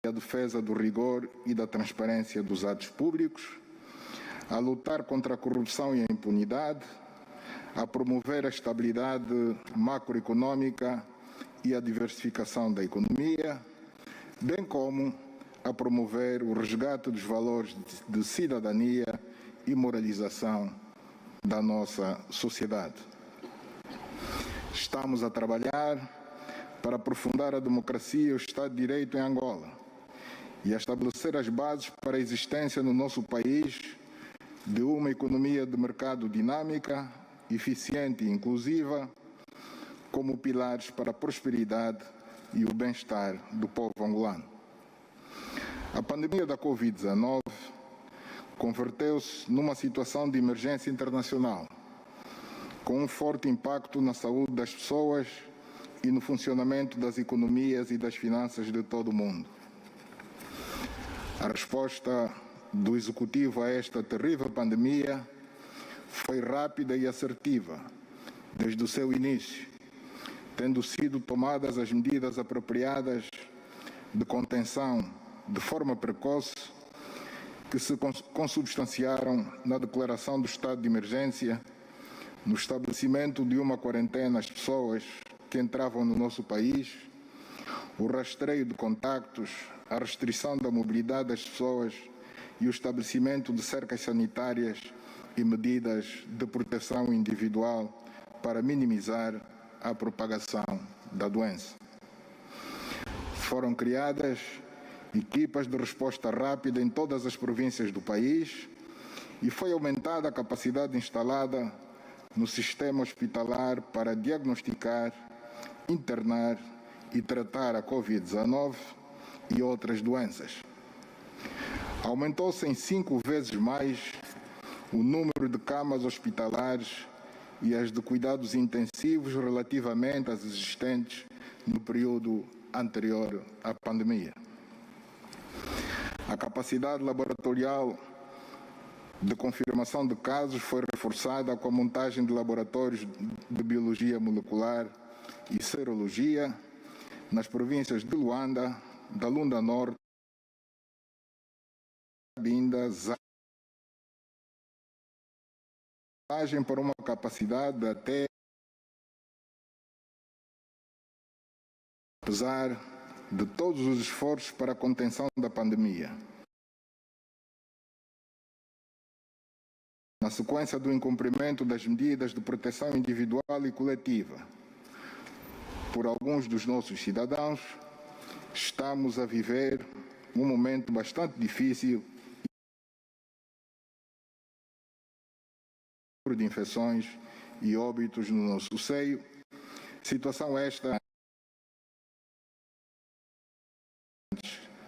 a defesa do rigor e da transparência dos atos públicos, a lutar contra a corrupção e a impunidade, a promover a estabilidade macroeconômica e a diversificação da economia, bem como a promover o resgate dos valores de cidadania e moralização da nossa sociedade. Estamos a trabalhar para aprofundar a democracia e o Estado de Direito em Angola e a estabelecer as bases para a existência no nosso país de uma economia de mercado dinâmica, eficiente e inclusiva, como pilares para a prosperidade e o bem-estar do povo angolano. A pandemia da Covid-19 converteu-se numa situação de emergência internacional, com um forte impacto na saúde das pessoas e no funcionamento das economias e das finanças de todo o mundo. A resposta do Executivo a esta terrível pandemia foi rápida e assertiva desde o seu início, tendo sido tomadas as medidas apropriadas de contenção de forma precoce que se consubstanciaram na declaração do estado de emergência, no estabelecimento de uma quarentena às pessoas que entravam no nosso país, o rastreio de contactos, a restrição da mobilidade das pessoas e o estabelecimento de cercas sanitárias e medidas de proteção individual para minimizar a propagação da doença. Foram criadas equipas de resposta rápida em todas as províncias do país e foi aumentada a capacidade instalada no sistema hospitalar para diagnosticar, internar e tratar a Covid-19 e outras doenças. Aumentou-se em 5 vezes mais o número de camas hospitalares e as de cuidados intensivos relativamente às existentes no período anterior à pandemia. A capacidade laboratorial de confirmação de casos foi reforçada com a montagem de laboratórios de biologia molecular e serologia nas províncias de Luanda, da Lunda Norte, Cabinda, para uma capacidade de até, apesar de todos os esforços para a contenção da pandemia. Na sequência do incumprimento das medidas de proteção individual e coletiva por alguns dos nossos cidadãos, estamos a viver um momento bastante difícil de infecções e óbitos no nosso seio, situação esta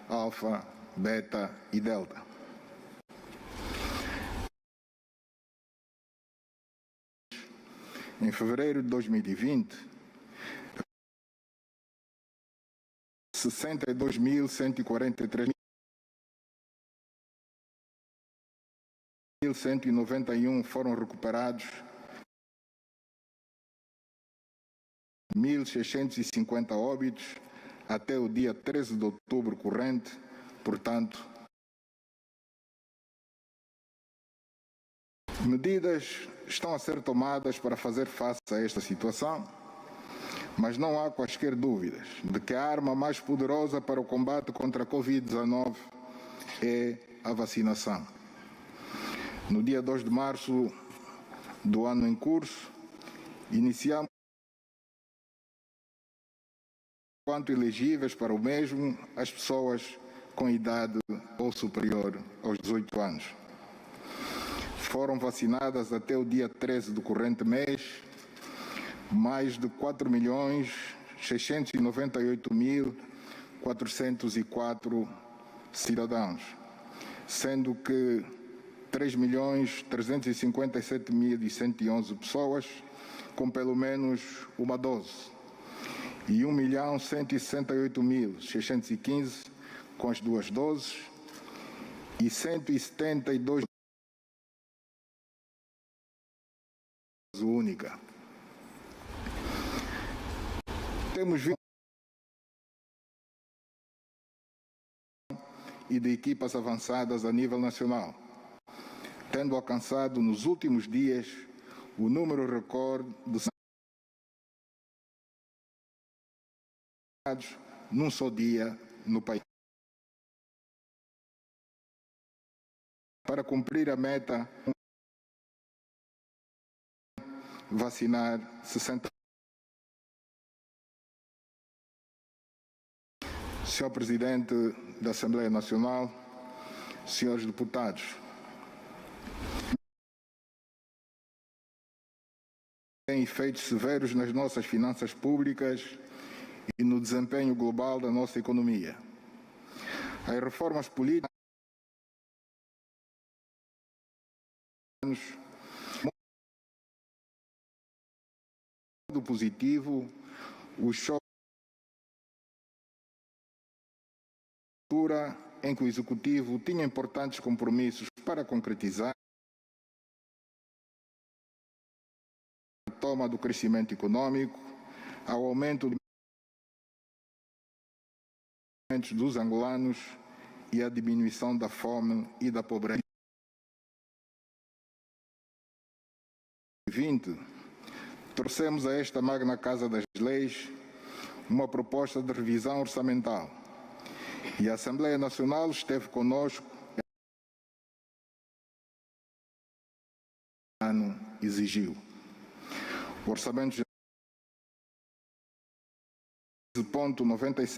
alfa, beta e delta. Em fevereiro de 2020, 62.143.191 foram recuperados, 1.650 óbitos até o dia 13 de outubro corrente, portanto, medidas estão a ser tomadas para fazer face a esta situação, mas não há quaisquer dúvidas de que a arma mais poderosa para o combate contra a Covid-19 é a vacinação. No dia 2 de março do ano em curso, iniciamos quanto elegíveis para o mesmo as pessoas com idade ou superior aos 18 anos. Foram vacinadas até o dia 13 do corrente mês mais de 4.698.404 cidadãos, sendo que 3.357.111 pessoas com pelo menos uma dose e 1.168.615 com as 2 doses e 172 única. Temos visto e de equipas avançadas a nível nacional, tendo alcançado nos últimos dias o número recorde de num só dia no país. Para cumprir a meta, vacinar 60%. Senhor Presidente da Assembleia Nacional, senhores deputados, tem efeitos severos nas nossas finanças públicas e no desempenho global da nossa economia. As reformas políticas do positivo, o choque em que o Executivo tinha importantes compromissos para concretizar a toma do crescimento econômico, ao aumento dos angolanos e a diminuição da fome e da pobreza. 2020, trouxemos a esta magna Casa das Leis uma proposta de revisão orçamental e a Assembleia Nacional esteve conosco ano exigiu. O orçamento de 0,97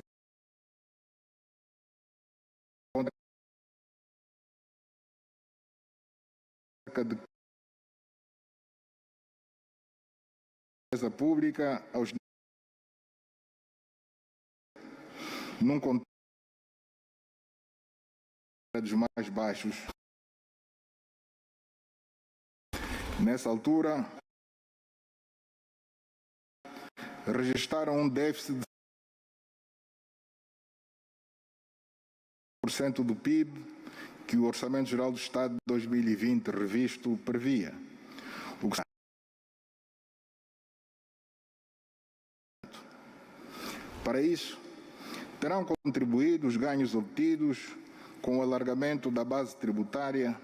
de pública aos num contexto dos mais baixos. Nessa altura, registraram um déficit de 1% do PIB que o Orçamento Geral do Estado de 2020 revisto previa. Para isso, terão contribuído os ganhos obtidos com o alargamento da base tributária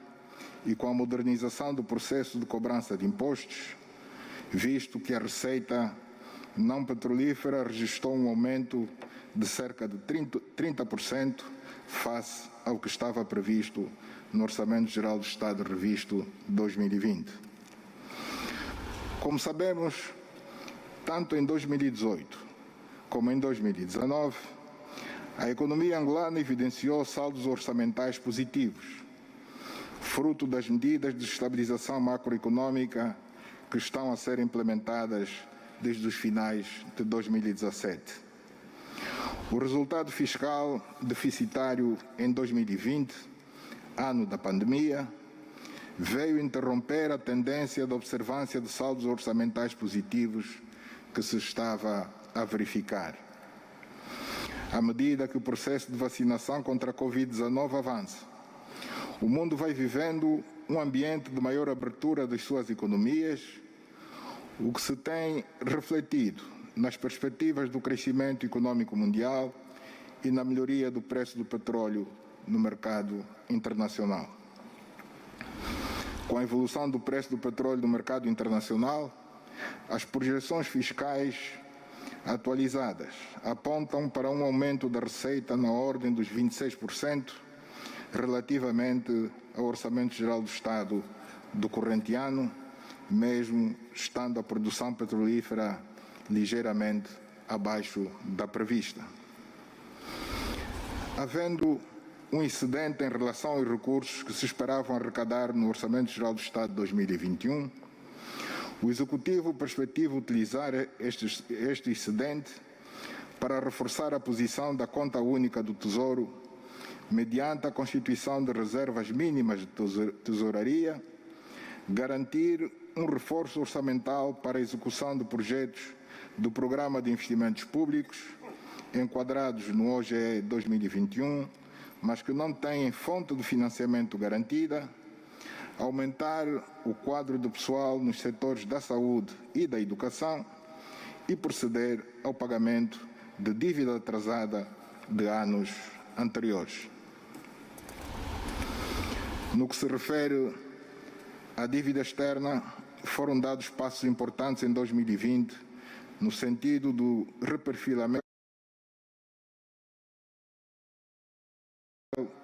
e com a modernização do processo de cobrança de impostos, visto que a receita não petrolífera registrou um aumento de cerca de 30% face ao que estava previsto no Orçamento Geral do Estado revisto 2020. Como sabemos, tanto em 2018 como em 2019, a economia angolana evidenciou saldos orçamentais positivos, fruto das medidas de estabilização macroeconômica que estão a ser implementadas desde os finais de 2017. O resultado fiscal deficitário em 2020, ano da pandemia, veio interromper a tendência de observância de saldos orçamentais positivos que se estava a verificar. À medida que o processo de vacinação contra a Covid-19 avança, o mundo vai vivendo um ambiente de maior abertura das suas economias, o que se tem refletido nas perspectivas do crescimento econômico mundial e na melhoria do preço do petróleo no mercado internacional. Com a evolução do preço do petróleo no mercado internacional, as projeções fiscais atualizadas apontam para um aumento da receita na ordem dos 26% relativamente ao Orçamento Geral do Estado do corrente ano, mesmo estando a produção petrolífera ligeiramente abaixo da prevista. Havendo um excedente em relação aos recursos que se esperavam arrecadar no Orçamento Geral do Estado de 2021, o Executivo perspectiva utilizar este excedente para reforçar a posição da conta única do Tesouro mediante a constituição de reservas mínimas de tesouraria, garantir um reforço orçamental para a execução de projetos do Programa de Investimentos Públicos, enquadrados no OGE 2021, mas que não têm fonte de financiamento garantida, aumentar o quadro de pessoal nos setores da saúde e da educação e proceder ao pagamento de dívida atrasada de anos anteriores. No que se refere à dívida externa, foram dados passos importantes em 2020 no sentido do reperfilamento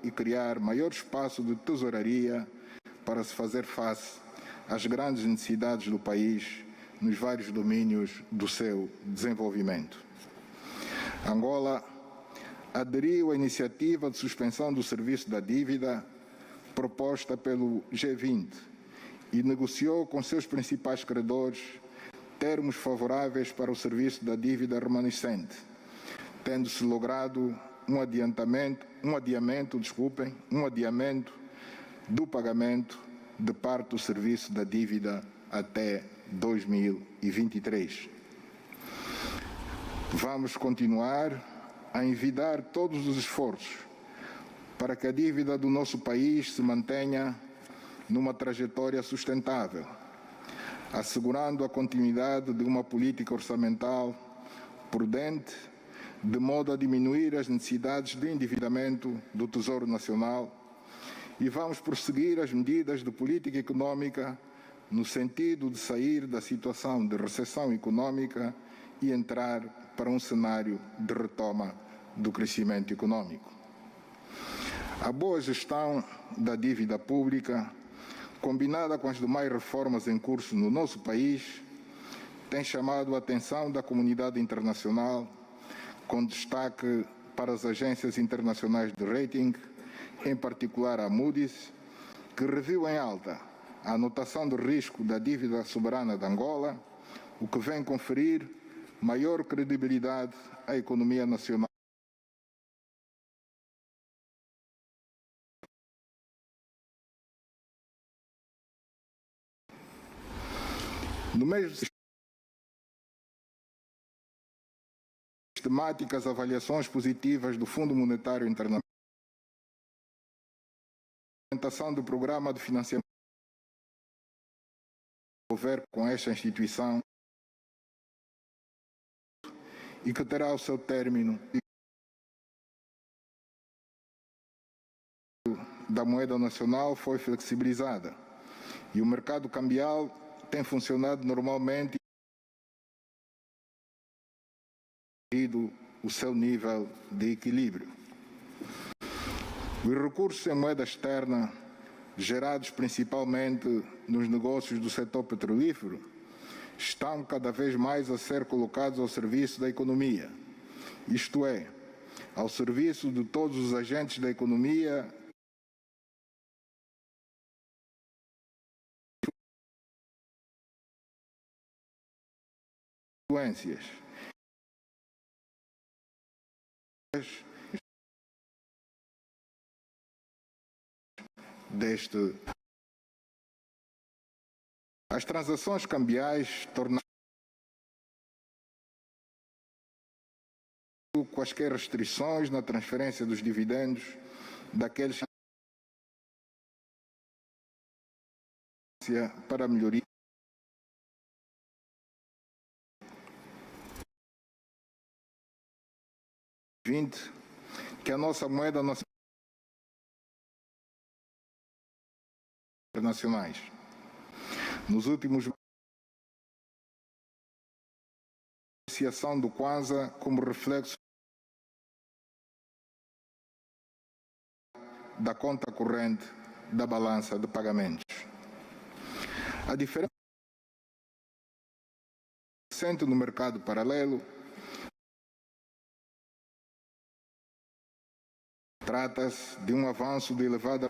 e criar maior espaço de tesouraria para se fazer face às grandes necessidades do país nos vários domínios do seu desenvolvimento. Angola aderiu à iniciativa de suspensão do serviço da dívida proposta pelo G20 e negociou com seus principais credores termos favoráveis para o serviço da dívida remanescente, tendo-se logrado um adiamento do pagamento de parte do serviço da dívida até 2023. Vamos continuar a envidar todos os esforços para que a dívida do nosso país se mantenha numa trajetória sustentável, assegurando a continuidade de uma política orçamental prudente, de modo a diminuir as necessidades de endividamento do Tesouro Nacional, e vamos prosseguir as medidas de política econômica no sentido de sair da situação de recessão econômica e entrar para um cenário de retoma do crescimento econômico. A boa gestão da dívida pública, combinada com as demais reformas em curso no nosso país, tem chamado a atenção da comunidade internacional, com destaque para as agências internacionais de rating, em particular a Moody's, que reviu em alta a anotação de risco da dívida soberana de Angola, o que vem conferir maior credibilidade à economia nacional. No mês de sistemáticas avaliações positivas do Fundo Monetário Internacional, a implementação do programa de financiamento com esta instituição e que terá o seu término da moeda nacional foi flexibilizada e o mercado cambial tem funcionado normalmente o seu nível de equilíbrio. Os recursos em moeda externa, gerados principalmente nos negócios do setor petrolífero, estão cada vez mais a ser colocados ao serviço da economia, isto é, ao serviço de todos os agentes da economia as transações cambiais tornam quaisquer restrições na transferência dos dividendos daqueles para a melhoria que a nossa moeda internacionais. Nos últimos meses, a apreciação do Kwanza como reflexo da conta corrente da balança de pagamentos. A diferença no mercado paralelo trata-se de um avanço de elevada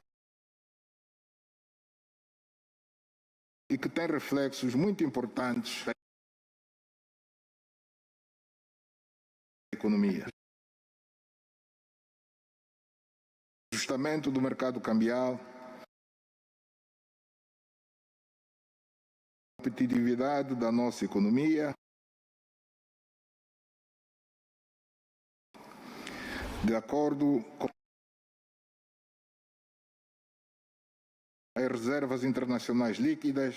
e que tem reflexos muito importantes na economia. O ajustamento do mercado cambial, a competitividade da nossa economia, de acordo com as reservas internacionais líquidas,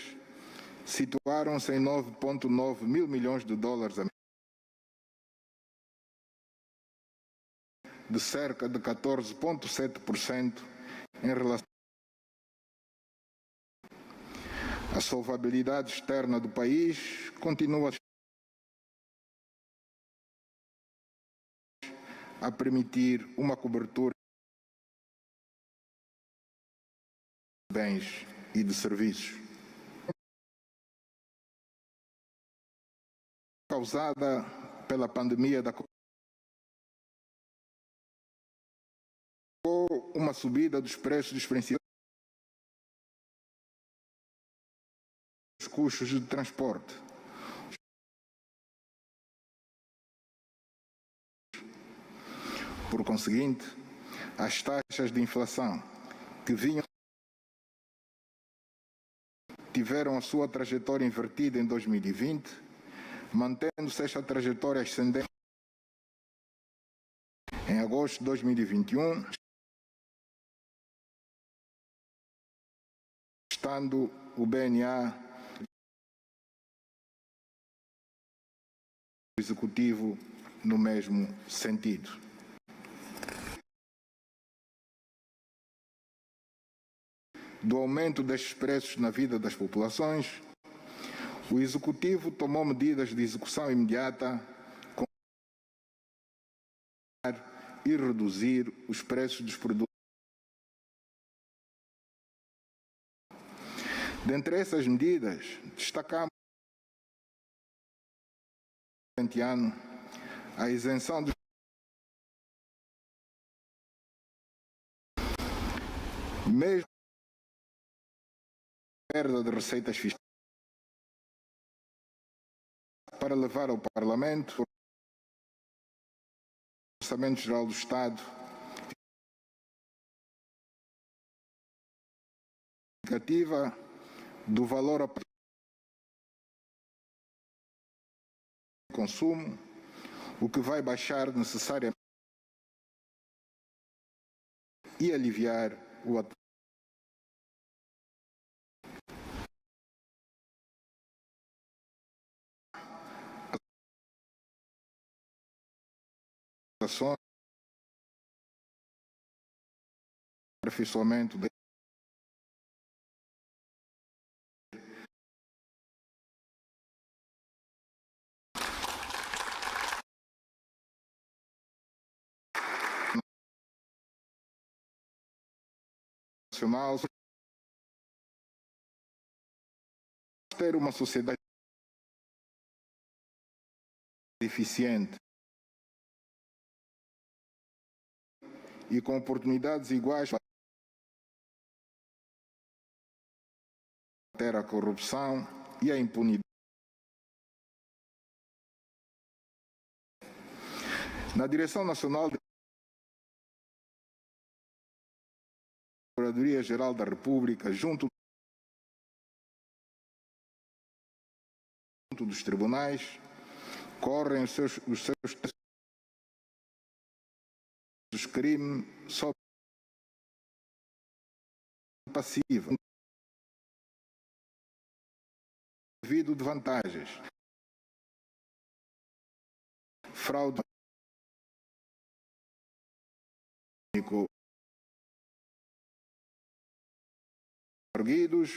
situaram-se em 9,9 mil milhões de dólares, de cerca de 14,7% em relação A solvabilidade externa do país continua a permitir uma cobertura de bens e de serviços. Causada pela pandemia da uma subida dos preços dos principais custos de transporte. Por conseguinte, as taxas de inflação que vinham tiveram a sua trajetória invertida em 2020, mantendo-se esta trajetória ascendente em agosto de 2021, estando o BNA executivo no mesmo sentido. Do aumento destes preços na vida das populações, o Executivo tomou medidas de execução imediata e reduzir os preços dos produtos. Dentre essas medidas, destacamos este ano a isenção dos mesmo perda de receitas fiscais para levar ao Parlamento o Orçamento Geral do Estado indicativa do valor a consumo, o que vai baixar necessariamente e aliviar o aperfeiçoamento nacional, ter uma sociedade eficiente e com oportunidades iguais para combater a corrupção e a impunidade. Na Direção Nacional da Procuradoria-Geral da República, junto dos tribunais, correm os seus crimes sob passiva devido de vantagens, fraude erguidos,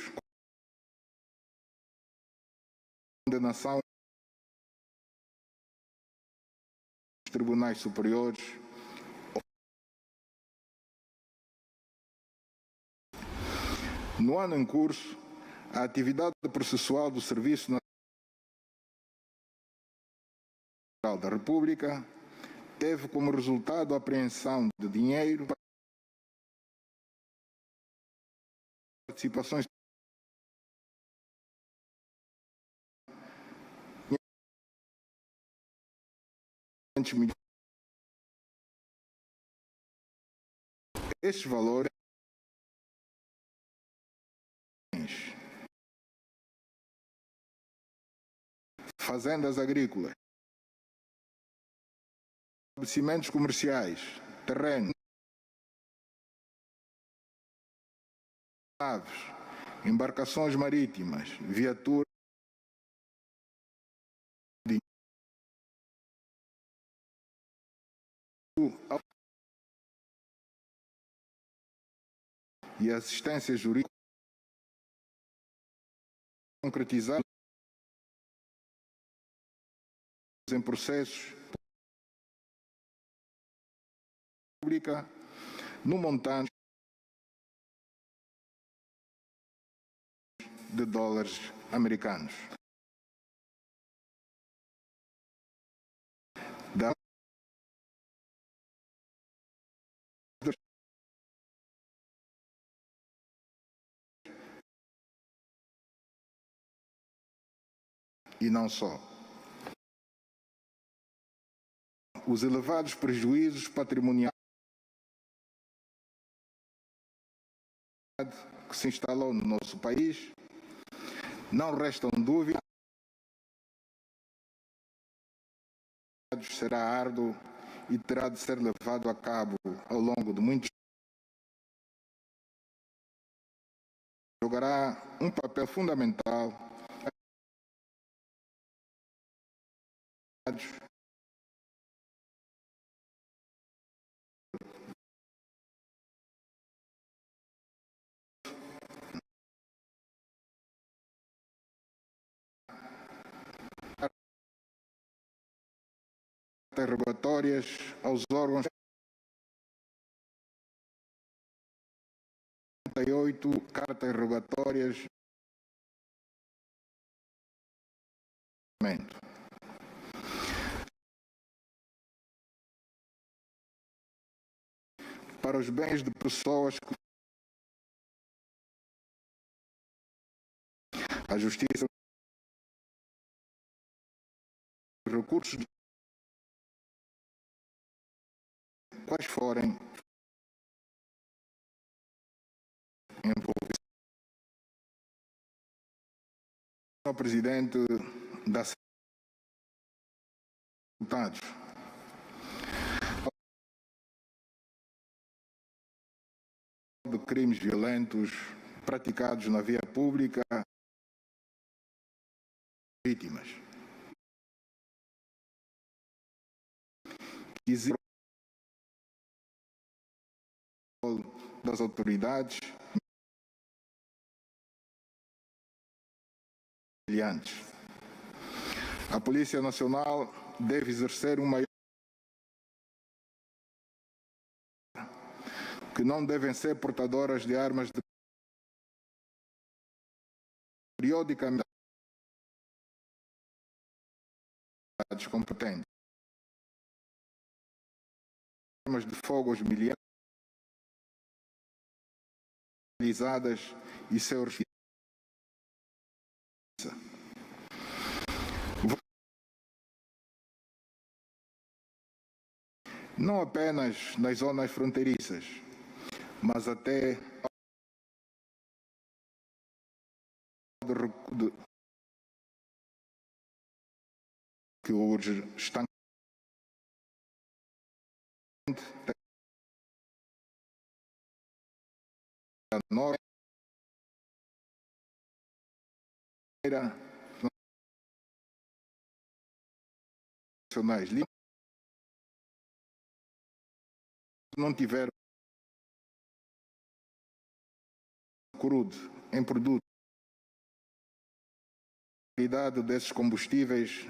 condenação dos tribunais superiores. No ano em curso, a atividade processual do Serviço Nacional da República teve como resultado a apreensão de dinheiro, participações milhões. Estes valores fazendas agrícolas, estabelecimentos comerciais, terrenos, naves, embarcações marítimas, viaturas e assistência jurídica concretizados em processos pública no montante de dólares americanos. E não só. Os elevados prejuízos patrimoniais que se instalou no nosso país, não restam dúvidas, será árduo e terá de ser levado a cabo ao longo de muitos anos. Jogará um papel fundamental interrogatórias aos órgãos 48 cartas interrogatórias para os bens de pessoas que a justiça recursos quais forem envolvidos. O presidente da deputados de crimes violentos praticados na via pública, vítimas. Das autoridades a Polícia Nacional deve exercer um maior que não devem ser portadoras de armas de periodicamente competentes, armas de fogo militares e seus não apenas nas zonas fronteiriças, mas até que hoje estão norte nacionais não tiveram crudo em produto a qualidade desses combustíveis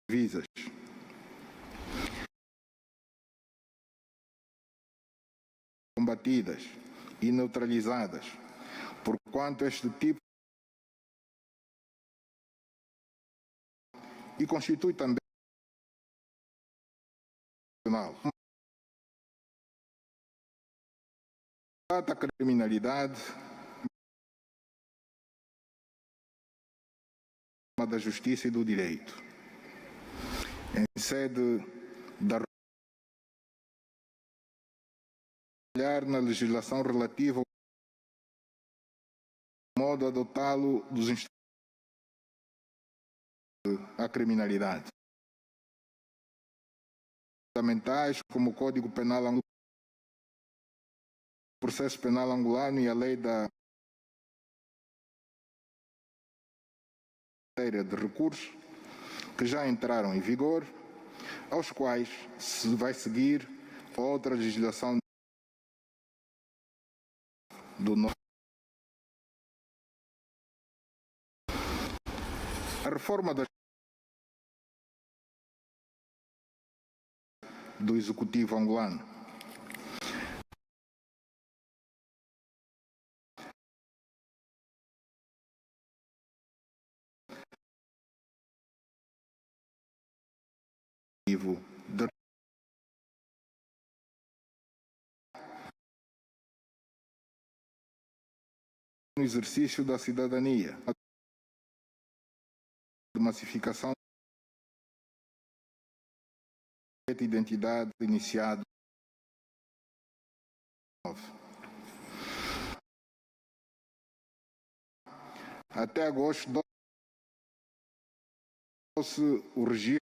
visas combatidas e neutralizadas, porquanto este tipo e constitui também a criminalidade da justiça e do direito. Em sede da na legislação relativa ao modo de adotá-lo dos instrumentos à criminalidade fundamentais como o Código Penal Angolano, o Processo Penal Angolano e a Lei da de recursos que já entraram em vigor, aos quais se vai seguir outra legislação do nosso A reforma do Executivo angolano. No exercício da cidadania, de massificação de identidade iniciado até agosto o registro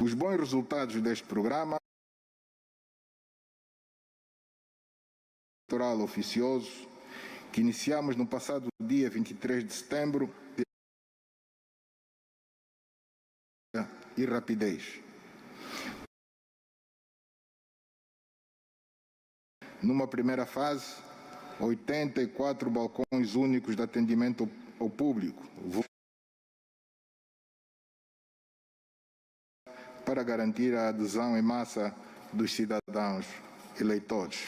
os bons resultados deste programa eleitoral oficioso que iniciamos no passado dia 23 de setembro e rapidez. Numa primeira fase, 84 balcões únicos de atendimento ao público para garantir a adesão em massa dos cidadãos eleitores.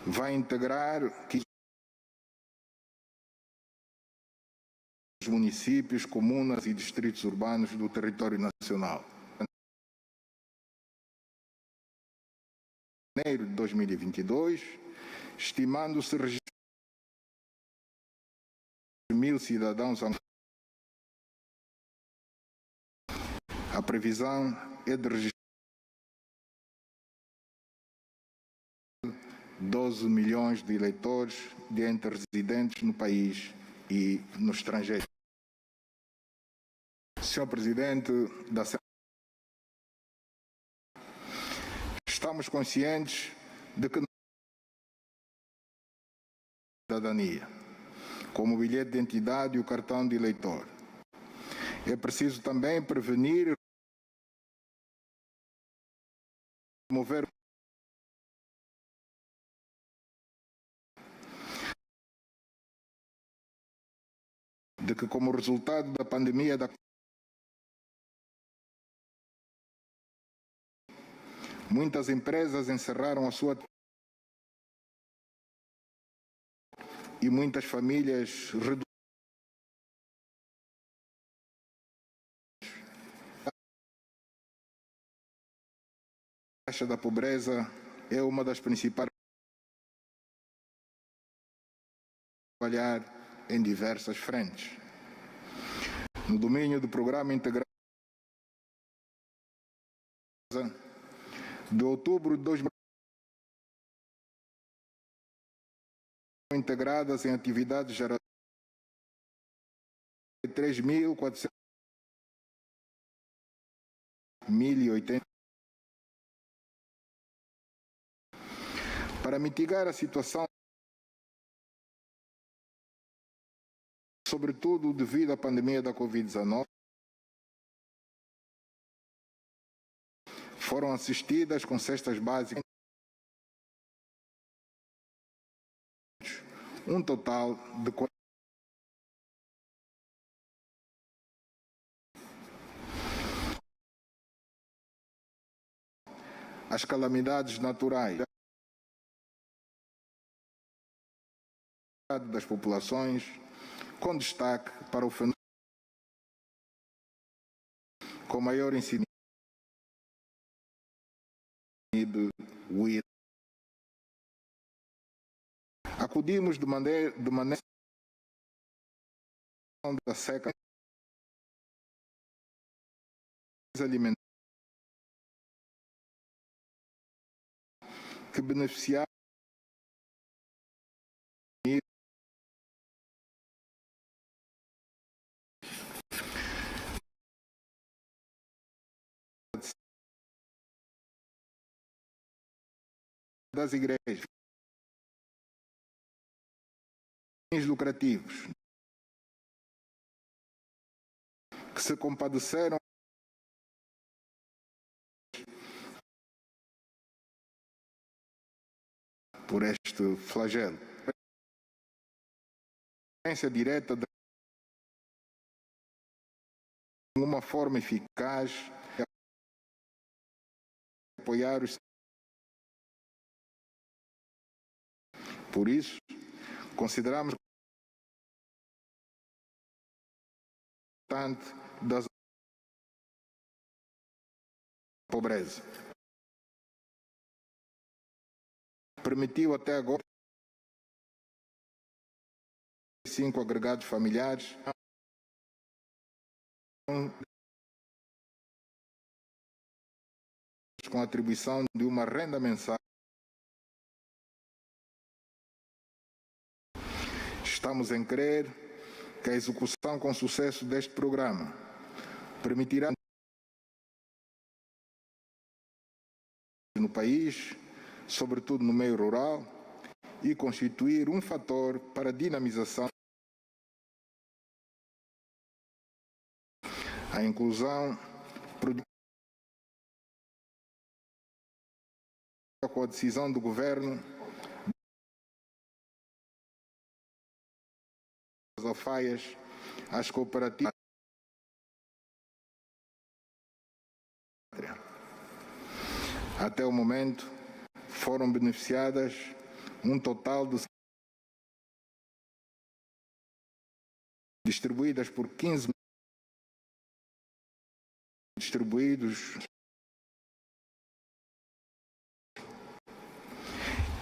Vai integrar os municípios, comunas e distritos urbanos do território nacional. Em janeiro de 2022, estimando-se registrar 1.000 cidadãos. A previsão é de registrar 12 milhões de eleitores, dentre residentes no país e no estrangeiro. Senhor Presidente da Assembleia, estamos conscientes de que a cidadania, como o bilhete de identidade e o cartão de eleitor, é preciso também prevenir e promover de que, como resultado da pandemia da muitas empresas encerraram a sua e muitas famílias reduziram a taxa da pobreza é uma das principais trabalhar em diversas frentes. No domínio do programa integrado de outubro de 2020, integradas em atividades geradoras de 3.480 para mitigar a situação, sobretudo devido à pandemia da Covid-19, foram assistidas com cestas básicas um total de as calamidades naturais das populações, com destaque para o fenômeno com maior incidência acudimos de maneira da seca alimentar que beneficiar das igrejas, fins lucrativos, que se compadeceram por este flagelo. A presença direta de uma forma eficaz é apoiar os. Por isso, consideramos importante da pobreza. Permitiu até agora 5 agregados familiares com a atribuição de uma renda mensal. Estamos em crer que a execução com sucesso deste programa permitirá no país, sobretudo no meio rural, e constituir um fator para a dinamização a inclusão com a decisão do governo das alfaias às cooperativas. Até o momento foram beneficiadas um total de distribuídas por 15 distribuídos.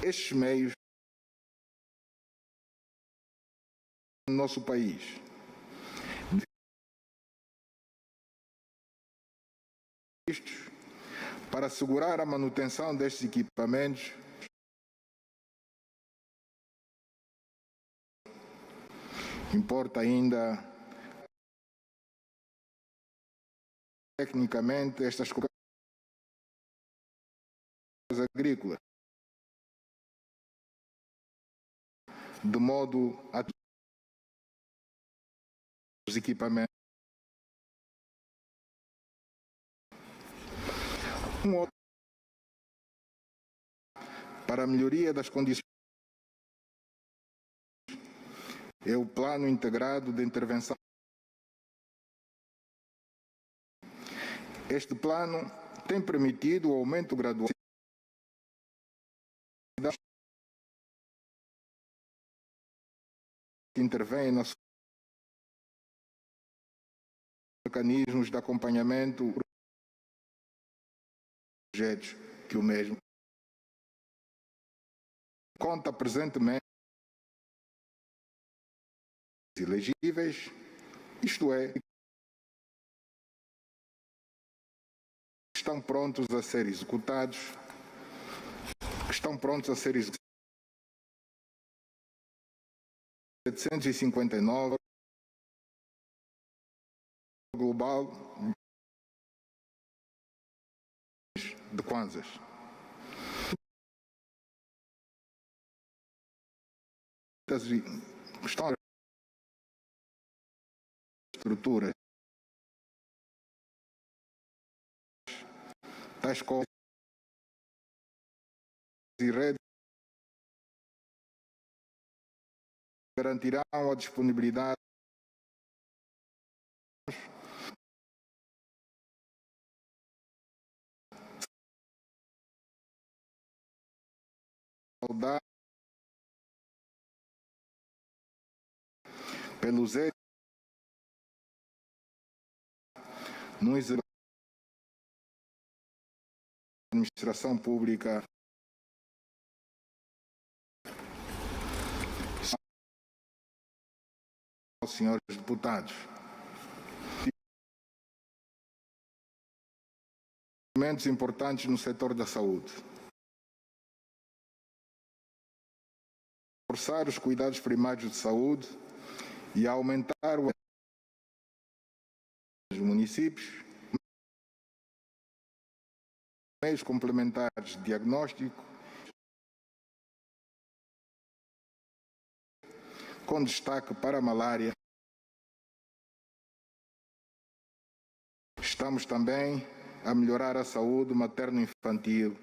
Estes meios no nosso país para assegurar a manutenção destes equipamentos importa ainda tecnicamente estas cooperativas agrícolas de modo a os equipamentos. Para a melhoria das condições é o Plano Integrado de Intervenção. Este plano tem permitido o aumento gradual que intervém nos mecanismos de acompanhamento projetos que o mesmo conta presentemente elegíveis, isto é, estão prontos a ser executados, estão prontos a ser executados 759 global de kwanzas. Estão estruturas tais como e redes garantirão a disponibilidade saudável pelos no exercício da administração pública aos senhores deputados. Movimentos importantes no setor da saúde. Reforçar os cuidados primários de saúde e aumentar o dos municípios, meios complementares de diagnóstico com destaque para a malária. Estamos também a melhorar a saúde materno-infantil.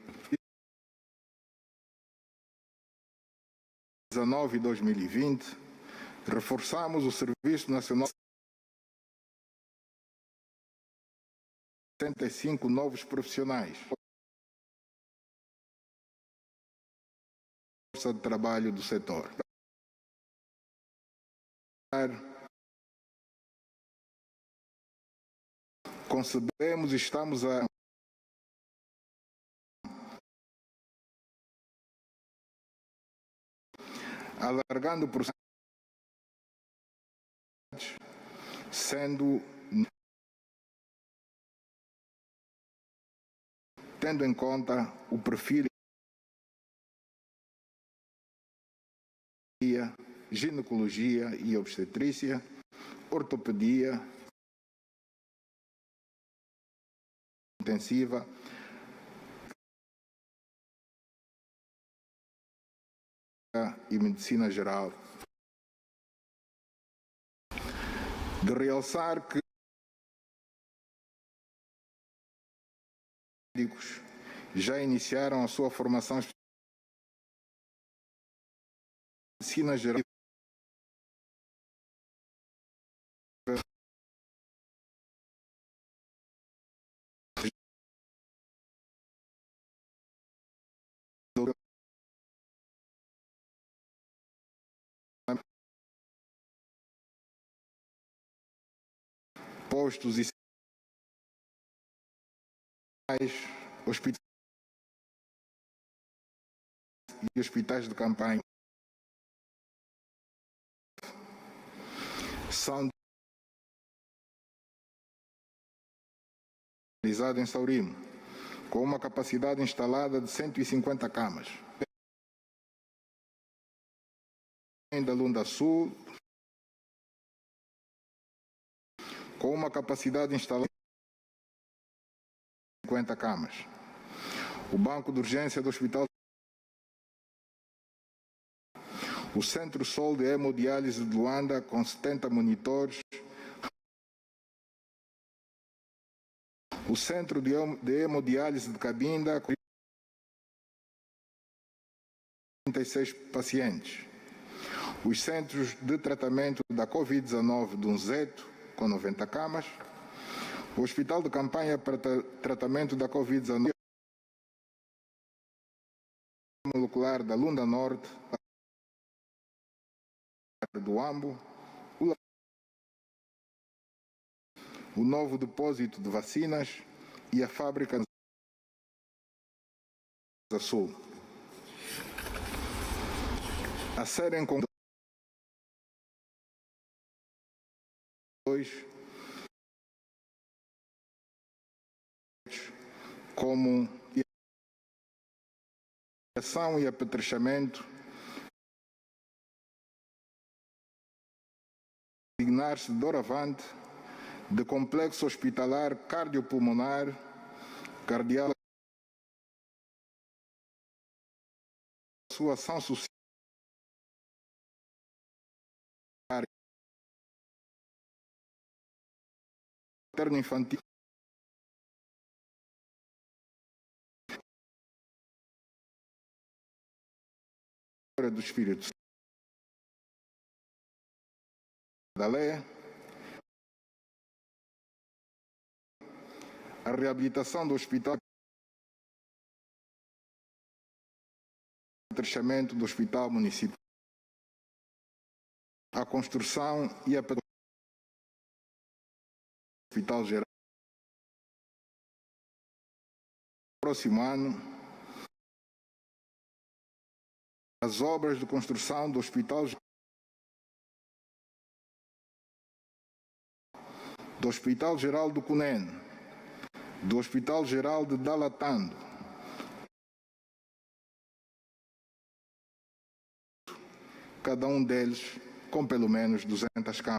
2019 e 2020, reforçamos o Serviço Nacional de 65 novos profissionais. Força de trabalho do setor. Concebemos e estamos alargando o processo, tendo em conta o perfil de ginecologia e obstetrícia, ortopedia intensiva, e medicina geral. De realçar que médicos já iniciaram a sua formação em medicina geral postos e hospitais e hospitais de campanha são realizados em Saurimo, com uma capacidade instalada de 150 camas. Da Lunda Sul, com uma capacidade instalada de 50 camas. O banco de urgência do Hospital, o Centro Sol de Hemodiálise de Luanda, com 70 monitores, o Centro de Hemodiálise de Cabinda, com 36 pacientes, os centros de tratamento da Covid-19 de Unzeto, com 90 camas, o Hospital de Campanha para Tratamento da Covid-19 molecular da Lunda Norte, do Ambo, o novo depósito de vacinas e a fábrica da Sul. A serem como a ação e apetrechamento, designar-se doravante de complexo hospitalar cardiopulmonar, cardial, sua ação social materno-infantil do Espírito da lei, a reabilitação do hospital, o crescimento do hospital municipal, a construção e a hospital geral. Próximo ano, as obras de construção do Hospital Geral do Cunene, do Hospital Geral de Dalatando, cada um deles com pelo menos 200 camas.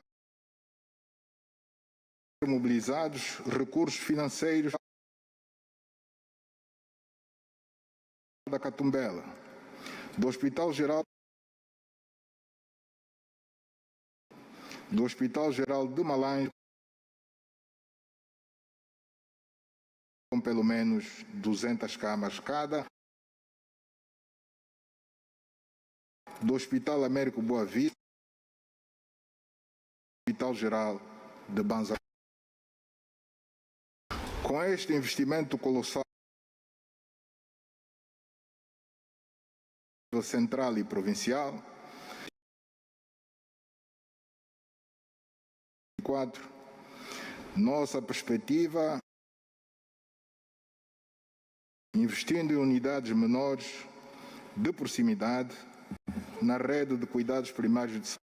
Mobilizados recursos financeiros da Catumbela, do Hospital Geral do Hospital Geral de Malanje, com pelo menos 200 camas cada, do Hospital Américo Boa Vista, Hospital Geral de Banza. Com este investimento colossal central e provincial, nossa perspectiva, investindo em unidades menores de proximidade na rede de cuidados primários de saúde,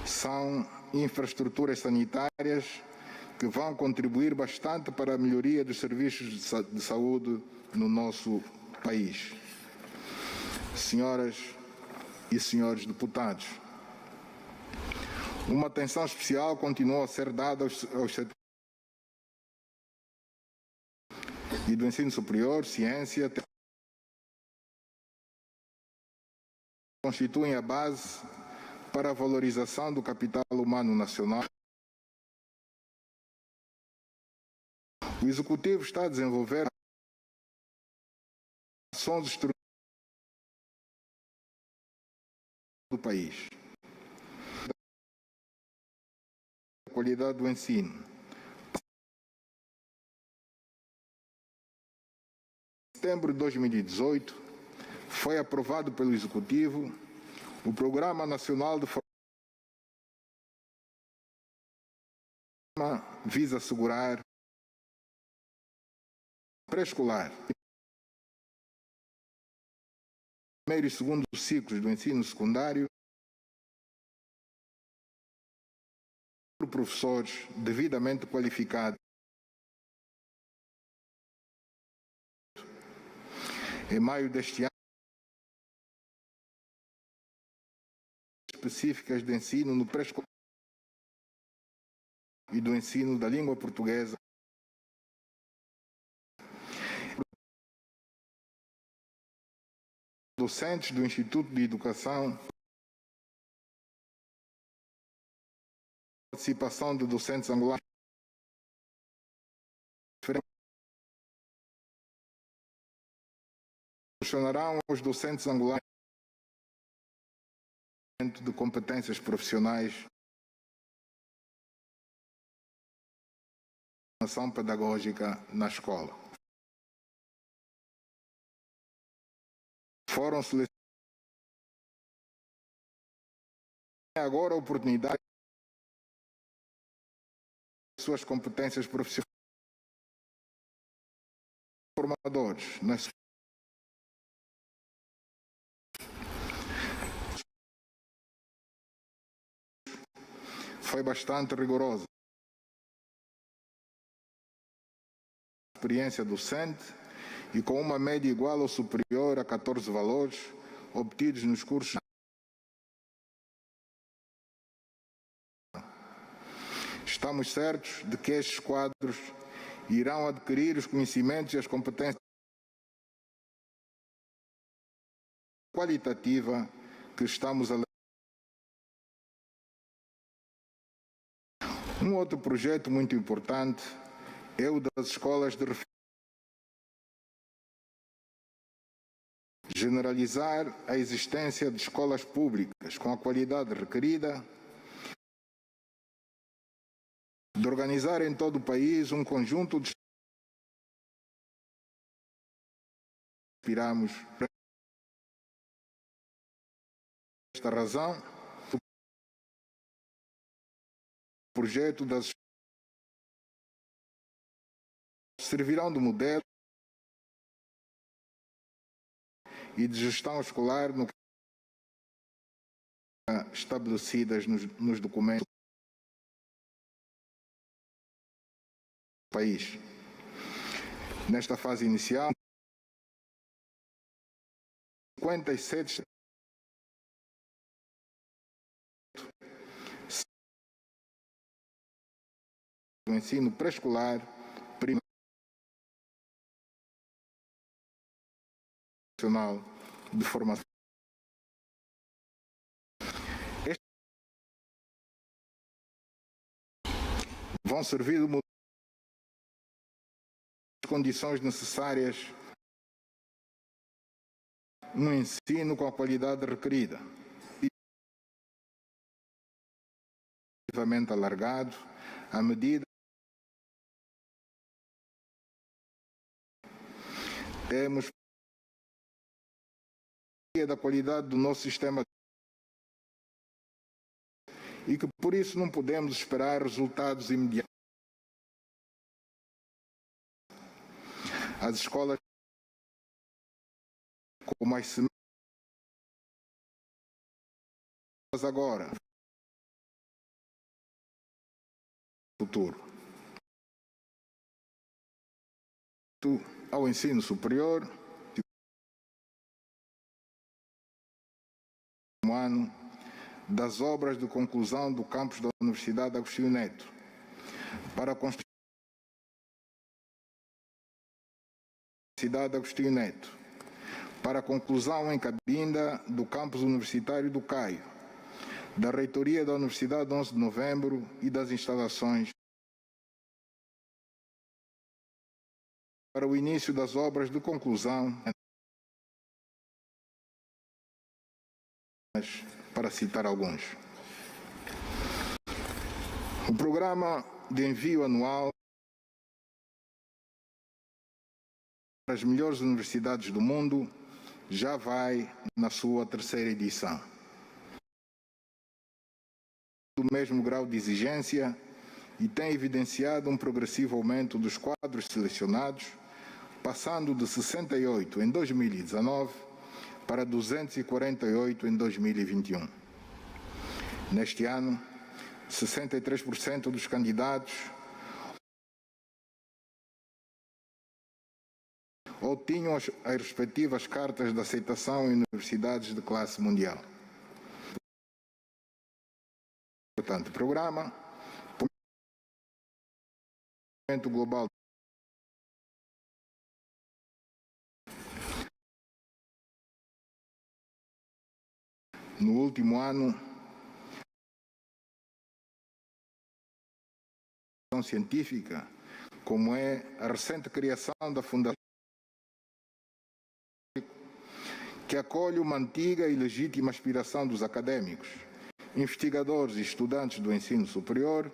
são infraestruturas sanitárias que vão contribuir bastante para a melhoria dos serviços de saúde no nosso país. Senhoras e senhores deputados, uma atenção especial continua a ser dada aos setores e do ensino superior, ciência, constituem a base para a valorização do capital humano nacional. O Executivo está a desenvolver ações estruturais do país. A qualidade do ensino. Em setembro de 2018, foi aprovado pelo Executivo o Programa Nacional de Formação visa assegurar pré-escolar, primeiro e segundo ciclos do ensino secundário, por professores devidamente qualificados. Em maio deste ano, específicas de ensino no pré-escolar e do ensino da língua portuguesa, docentes do Instituto de Educação, participação de docentes angolanos, proporcionarão aos docentes angolanos de competências profissionais, formação pedagógica na escola. Foram selecionados agora a oportunidade de suas competências profissionais, formadores nas foi bastante rigorosa. Experiência docente e com uma média igual ou superior a 14 valores obtidos nos cursos. Estamos certos de que estes quadros irão adquirir os conhecimentos e as competências qualitativa que estamos a levar. Um outro projeto muito importante é o das escolas de referência. Generalizar a existência de escolas públicas com a qualidade requerida, de organizar em todo o país um conjunto de aspiramos por esta razão, o projeto das servirão de modelo e de gestão escolar no estabelecidas nos documentos do país. Nesta fase inicial, 57 do ensino pré-escolar, primário de formação. vão servir de modelo as condições necessárias no ensino com a qualidade requerida e alargado à medida temos da qualidade do nosso sistema e que por isso não podemos esperar resultados imediatos. As escolas com mais semestres agora futuro ao ensino superior ano das obras de conclusão do campus da Universidade Agostinho Neto para a construção da Universidade Agostinho Neto, para a conclusão em Cabinda do campus universitário do Caio, da reitoria da Universidade 11 de Novembro e das instalações para o início das obras de conclusão, para citar alguns. O programa de envio anual para as melhores universidades do mundo já vai na sua terceira edição. Do mesmo grau de exigência e tem evidenciado um progressivo aumento dos quadros selecionados, passando de 68 em 2019 para 248 em 2021. Neste ano, 63% dos candidatos obtinham as respectivas cartas de aceitação em universidades de classe mundial. Portanto, programa global no último ano científica, como é a recente criação da Fundação que acolhe uma antiga e legítima aspiração dos académicos, investigadores e estudantes do ensino superior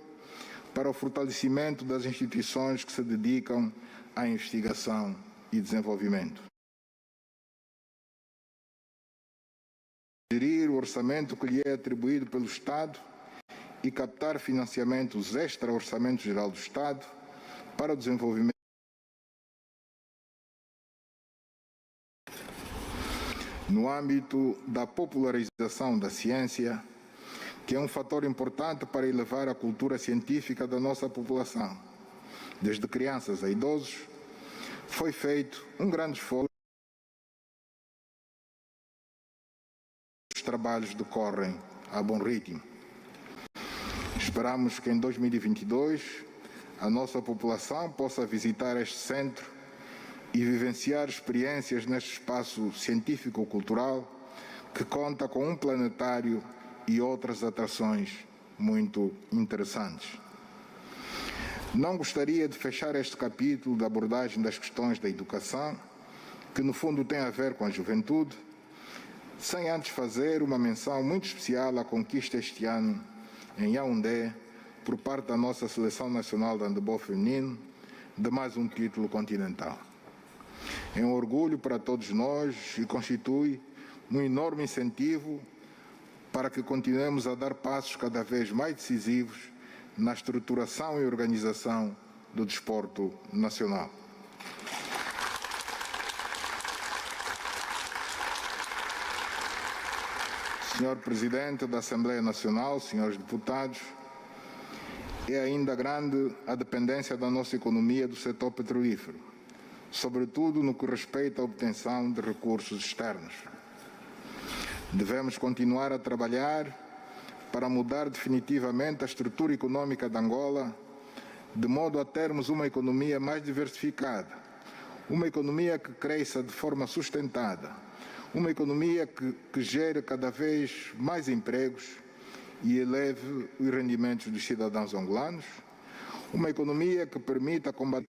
para o fortalecimento das instituições que se dedicam à investigação e desenvolvimento. Gerir o orçamento que lhe é atribuído pelo Estado e captar financiamentos extra-orçamento geral do Estado para o desenvolvimento no âmbito da popularização da ciência, que é um fator importante para elevar a cultura científica da nossa população. Desde crianças a idosos, foi feito um grande esforço. Os trabalhos decorrem a bom ritmo. Esperamos que em 2022 a nossa população possa visitar este centro e vivenciar experiências neste espaço científico-cultural que conta com um planetário e outras atrações muito interessantes. Não gostaria de fechar este capítulo da abordagem das questões da educação, que no fundo tem a ver com a juventude, sem antes fazer uma menção muito especial à conquista este ano em Yaoundé, por parte da nossa Seleção Nacional de Handebol Feminino, de mais um título continental. É um orgulho para todos nós e constitui um enorme incentivo para que continuemos a dar passos cada vez mais decisivos na estruturação e organização do desporto nacional. Senhor Presidente da Assembleia Nacional, senhores deputados, é ainda grande a dependência da nossa economia do setor petrolífero, sobretudo no que respeita à obtenção de recursos externos. Devemos continuar a trabalhar para mudar definitivamente a estrutura econômica de Angola, de modo a termos uma economia mais diversificada, uma economia que cresça de forma sustentada, uma economia que gere cada vez mais empregos e eleve os rendimentos dos cidadãos angolanos, Uma economia que permita combater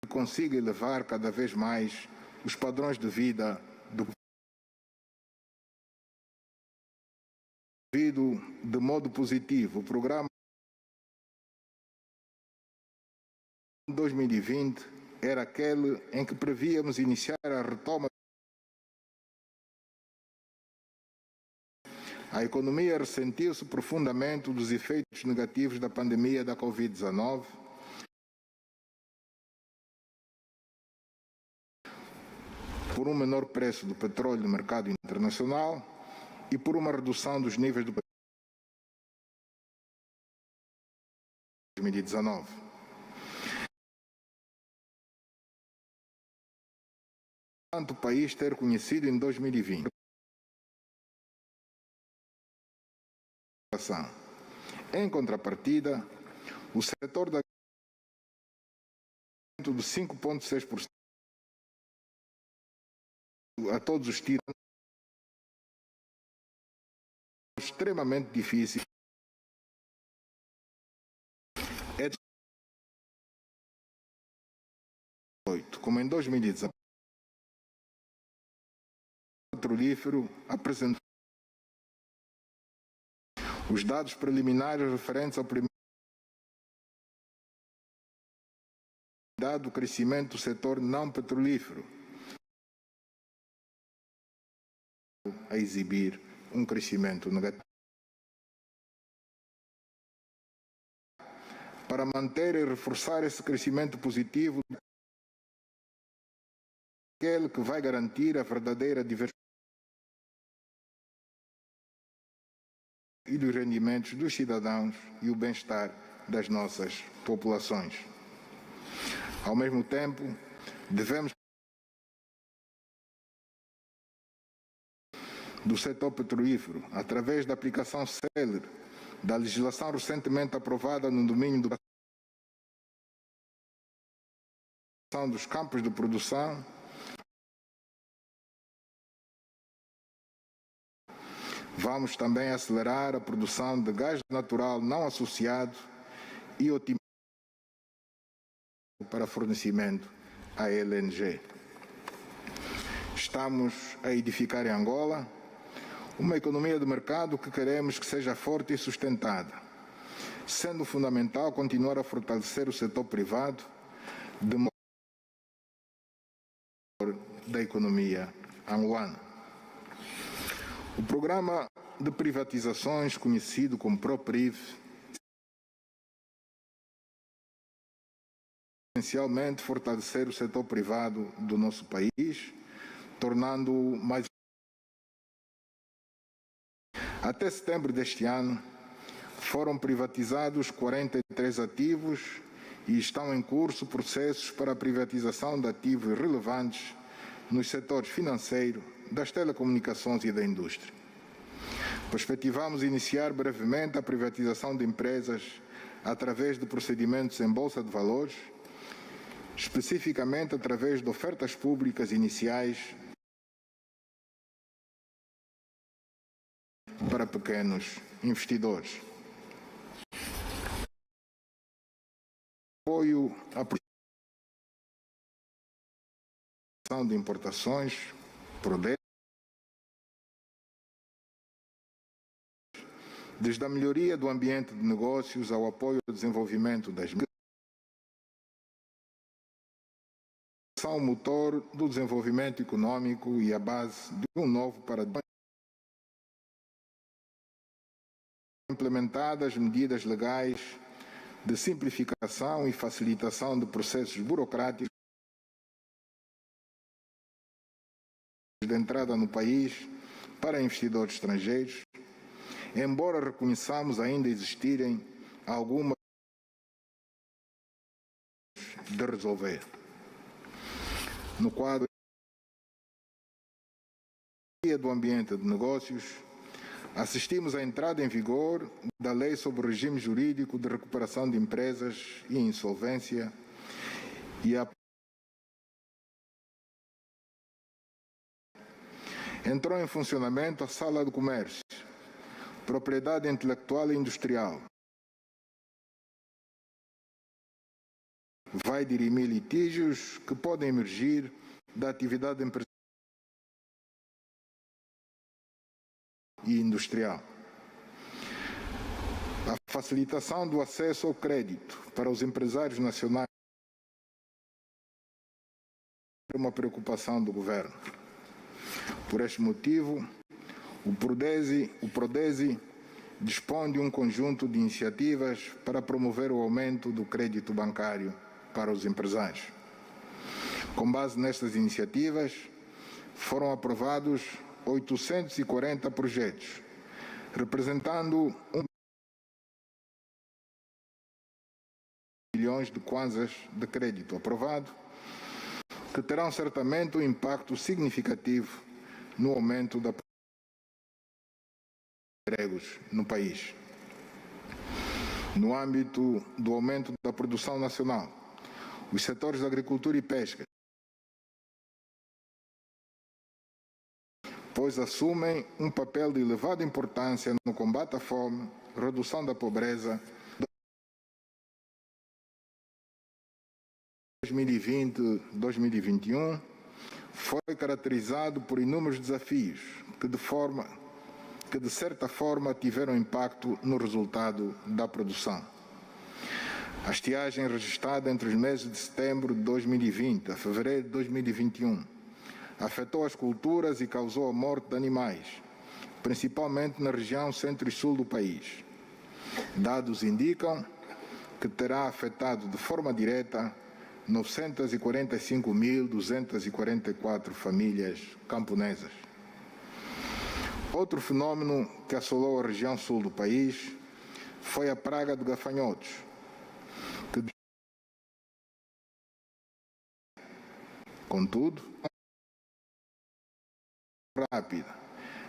e consiga elevar cada vez mais os padrões de vida do indivíduo de modo positivo. O programa 2020 era aquele em que prevíamos iniciar a retoma. A economia ressentiu-se profundamente dos efeitos negativos da pandemia da Covid-19, por um menor preço do petróleo no mercado internacional e por uma redução dos níveis do 2019. Tanto o país ter conhecido em 2020 em contrapartida, o setor da de 5,6% a todos os títulos extremamente difícil é de 2018, como em 2019. O petrolífero apresentou os dados preliminares referentes ao primeiro dado crescimento do setor não petrolífero a exibir um crescimento negativo. Para manter e reforçar esse crescimento positivo, aquele que vai garantir a verdadeira diversidade e dos rendimentos dos cidadãos e o bem-estar das nossas populações. Ao mesmo tempo, devemos do setor petrolífero, através da aplicação célere da legislação recentemente aprovada no domínio dos campos de produção, vamos também acelerar a produção de gás natural não associado e otimizar para fornecimento à LNG. Estamos a edificar em Angola uma economia de mercado que queremos que seja forte e sustentada, sendo fundamental continuar a fortalecer o setor privado de modo da economia angolana. O programa de privatizações, conhecido como ProPriv, essencialmente fortalecer o setor privado do nosso país, tornando-o mais. Até setembro deste ano, foram privatizados 43 ativos e estão em curso processos para a privatização de ativos relevantes nos setores financeiro, das telecomunicações e da indústria. Perspectivamos iniciar brevemente a privatização de empresas através de procedimentos em bolsa de valores, especificamente através de ofertas públicas iniciais para pequenos investidores. Apoio à produção de importações, desde a melhoria do ambiente de negócios ao apoio ao desenvolvimento das são o motor do desenvolvimento econômico e a base de um novo paradigma. Implementadas medidas legais de simplificação e facilitação de processos burocráticos de entrada no país para investidores estrangeiros, embora reconheçamos ainda existirem algumas de resolver. No quadro do ambiente de negócios, assistimos à entrada em vigor da Lei sobre o Regime Jurídico de Recuperação de Empresas e Insolvência e entrou em funcionamento a Sala do Comércio, Propriedade Intelectual e Industrial, vai dirimir litígios que podem emergir da atividade empresarial e industrial. A facilitação do acesso ao crédito para os empresários nacionais é uma preocupação do governo. Por este motivo, o Prodesi dispõe de um conjunto de iniciativas para promover o aumento do crédito bancário para os empresários. Com base nestas iniciativas, foram aprovados 840 projetos, representando 1 bilhões de kwanzas de crédito aprovado, que terão certamente um impacto significativo no aumento da empregos no país. No âmbito do aumento da produção nacional, os setores da agricultura e pesca, pois assumem um papel de elevada importância no combate à fome, redução da pobreza. 2020-2021 foi caracterizado por inúmeros desafios que de certa forma tiveram impacto no resultado da produção. A estiagem registrada entre os meses de setembro de 2020 a fevereiro de 2021 afetou as culturas e causou a morte de animais, principalmente na região centro e sul do país. Dados indicam que terá afetado de forma direta 945.244 famílias camponesas. Outro fenômeno que assolou a região sul do país foi a praga de gafanhotos, que, contudo, rápida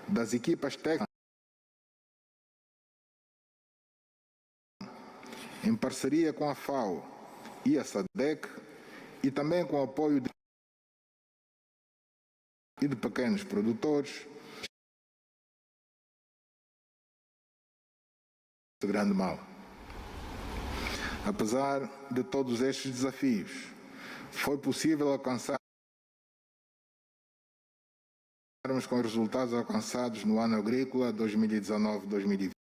das equipas técnicas em parceria com a FAO e a SADC e também com o apoio de pequenos produtores de grande mal. Apesar de todos estes desafios, foi possível alcançar com os resultados alcançados no ano agrícola 2019-2020.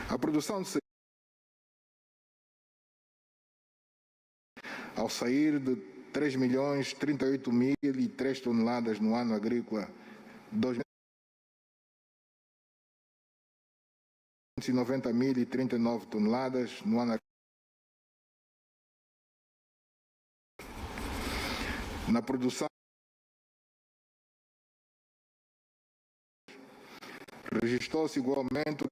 A produção de ao sair de 3.038.003 toneladas no ano agrícola 290.039 toneladas no ano na produção registrou-se igual aumento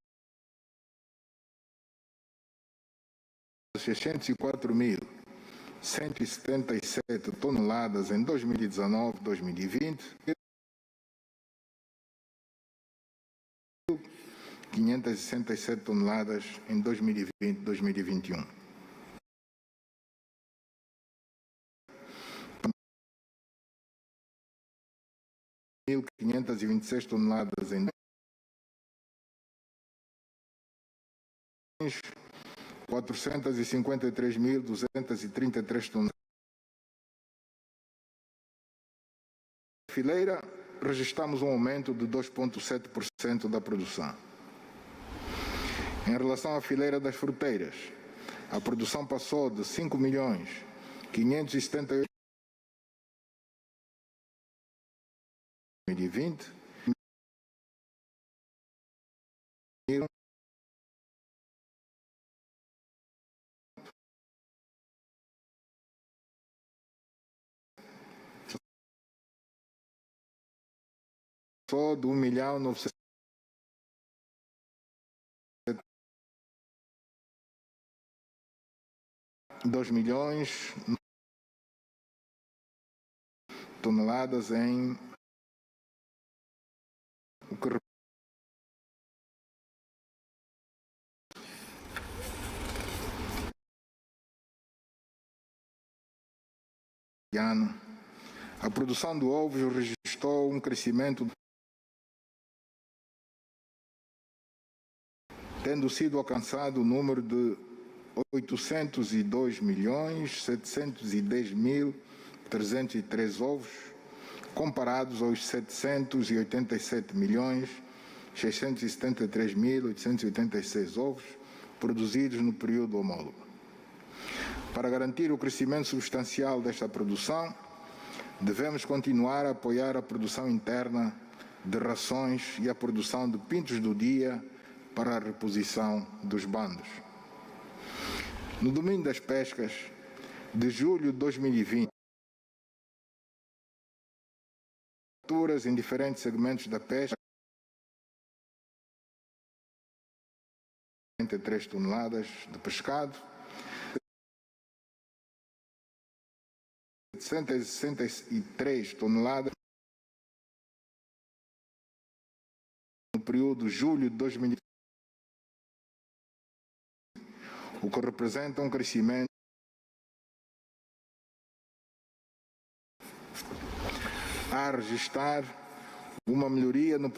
de 604.177 toneladas em 2019-2020, 567 toneladas em 2020-2021. 1.526 toneladas em 453.233 toneladas. Na fileira, registramos um aumento de 2,7% da produção. Em relação à fileira das fruteiras, a produção passou de 5.578.000 em 2020 só de 1.900.000 2 milhões toneladas em o que ano. A produção de ovos registrou um crescimento, tendo sido alcançado o número de 802.710.303 ovos, comparados aos 787.673.886 ovos produzidos no período homólogo. Para garantir o crescimento substancial desta produção, devemos continuar a apoiar a produção interna de rações e a produção de pintos do dia para a reposição dos bandos. No domínio das pescas, de julho de 2020, em diferentes segmentos da pesca, 43 toneladas de pescado, 763 toneladas no período de julho de 2020, o que representa um crescimento a registrar uma melhoria no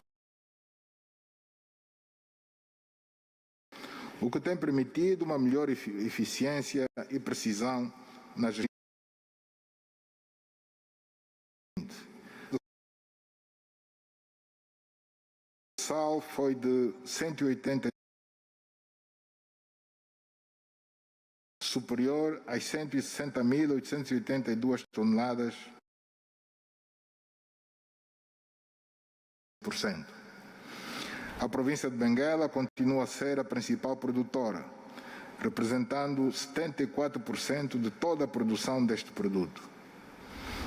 o que tem permitido uma melhor eficiência e precisão nas sal foi de 180 superior às 160.882 toneladas por cento. A província de Benguela continua a ser a principal produtora, representando 74% de toda a produção deste produto.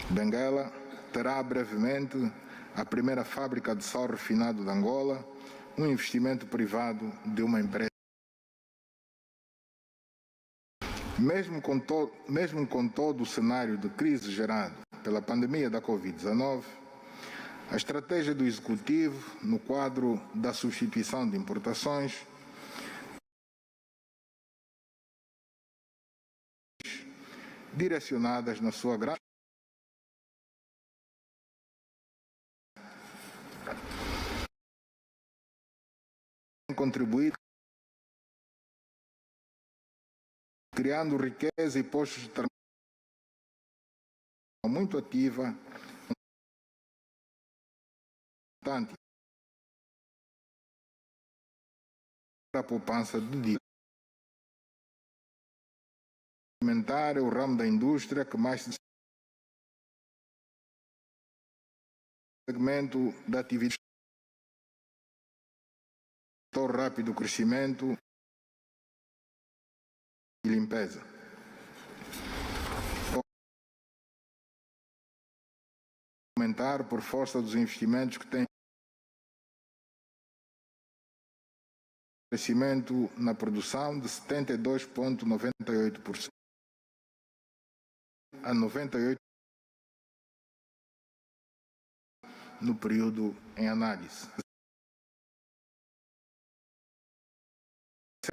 Benguela terá brevemente a primeira fábrica de sal refinado de Angola, um investimento privado de uma empresa. Mesmo com todo o cenário de crise gerado pela pandemia da Covid-19, a estratégia do Executivo, no quadro da substituição de importações, direcionadas na sua grande contribuído criando riqueza e postos de trabalho muito ativa, importante para a poupança de dívida. Aumentar o ramo da indústria que mais se segmento da atividade rápido crescimento e limpeza. Aumentar por força dos investimentos que têm crescimento na produção de 72,98% a 98% no período em análise.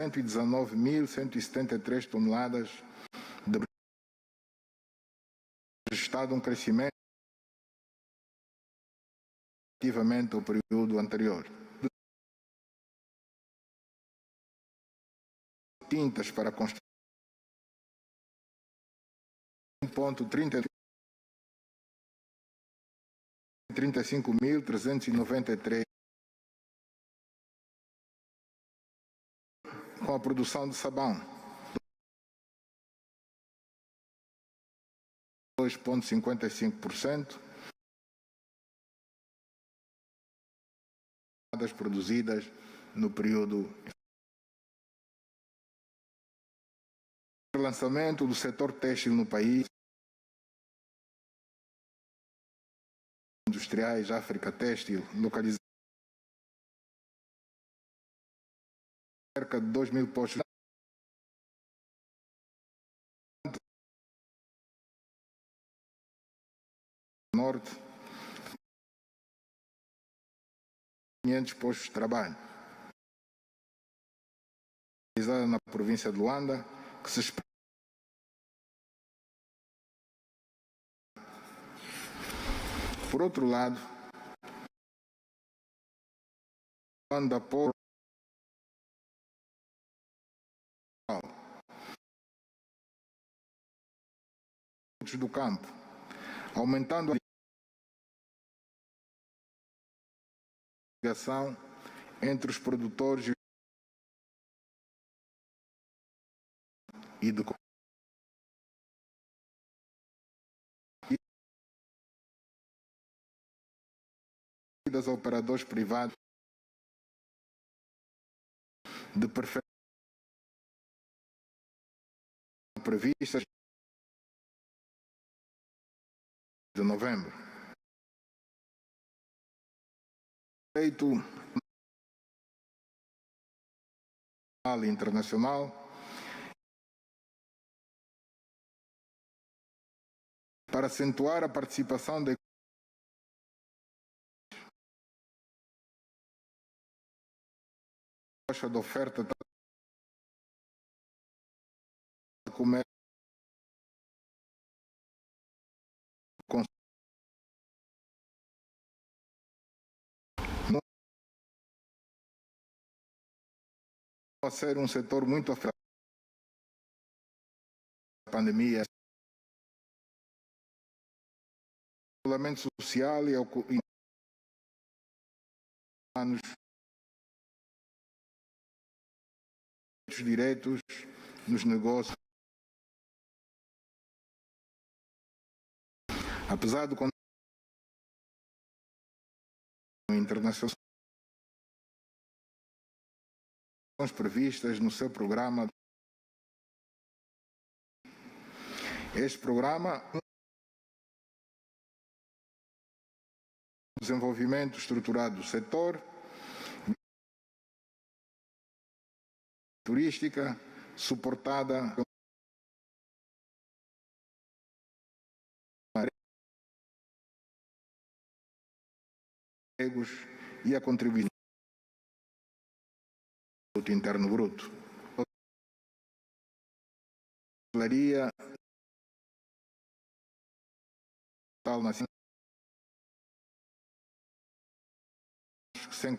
119.173 toneladas de registrado um crescimento relativamente ao período anterior. Tintas para construir 35.393 com a produção de sabão 2,55% produzidas no período. O lançamento do setor têxtil no país, industriais África Têxtil, localizado cerca de 2.000 postos no norte, 500 postos de trabalho, realizada na província de Luanda, que se espera. Por outro lado, Luanda produtos do campo, aumentando a ligação entre os produtores e das operadores privados de preferência previstas de novembro. Feito internacional para acentuar a participação da oferta de comércio a ser um setor muito afetado pela pandemia, o isolamento social e os direitos nos negócios. Apesar do contexto internacional previstas no seu programa, este programa desenvolvimento estruturado do setor turística suportada e a contribuição do produto interno bruto. Hotelaria tal nacional sem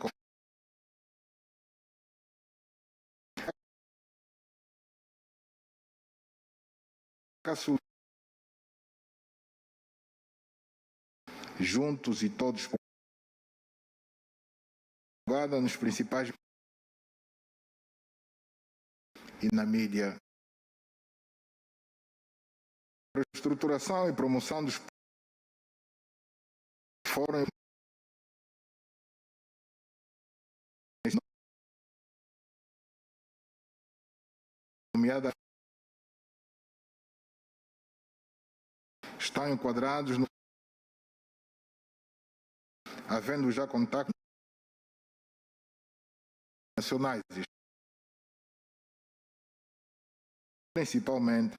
juntos e todos nos principais e na mídia. Estruturação e promoção dos fóruns nomeada estão enquadrados no havendo já contactos nacionais, principalmente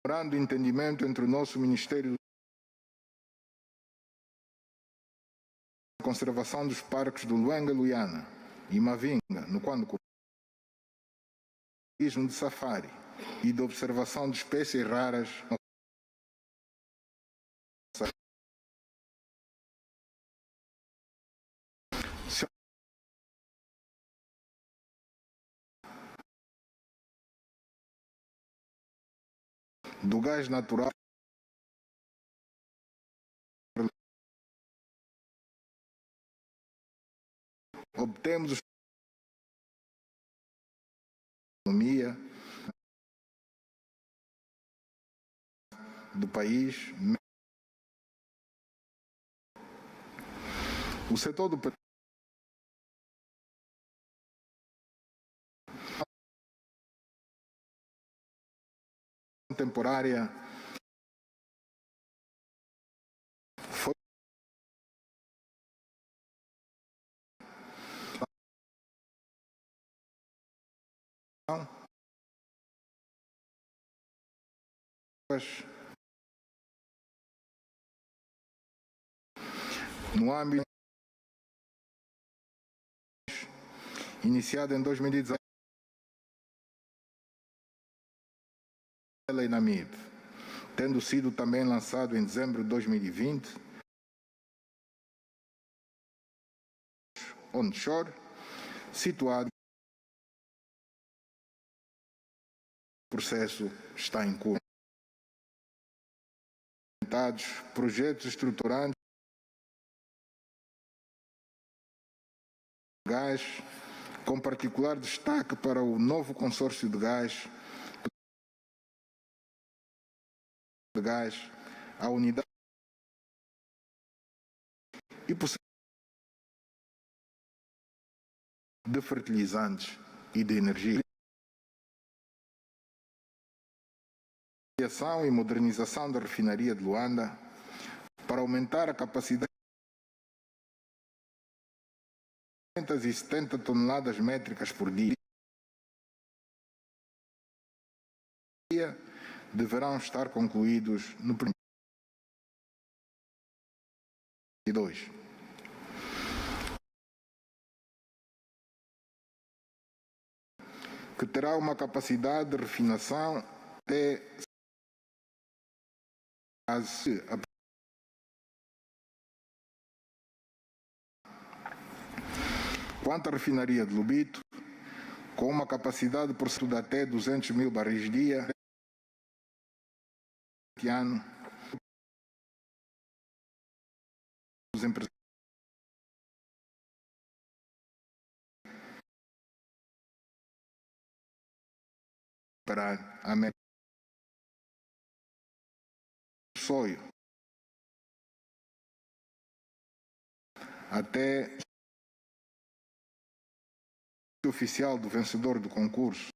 armorando entendimento entre o nosso Ministério da Conservação dos Parques do Luenga, Luiana e Mavinga, no quando turismo de safari e de observação de espécies raras do gás natural obtemos economia do país. O setor do temporária foi no âmbito iniciado em 2019 e na MIB, tendo sido também lançado em dezembro de 2020, onshore, situado O processo está em curso. Projetos estruturantes de gás, com particular destaque para o novo consórcio de gás, a unidade e de fertilizantes e de energia. Criação e modernização da refinaria de Luanda para aumentar a capacidade de 270 toneladas métricas por dia. Deverão estar concluídos no primeiro 2. Que terá uma capacidade de refinação até quanto à refinaria de Lubito, com uma capacidade por de até 200 mil barris dia, ano, os empresários para a meta sonho até o oficial do vencedor do concurso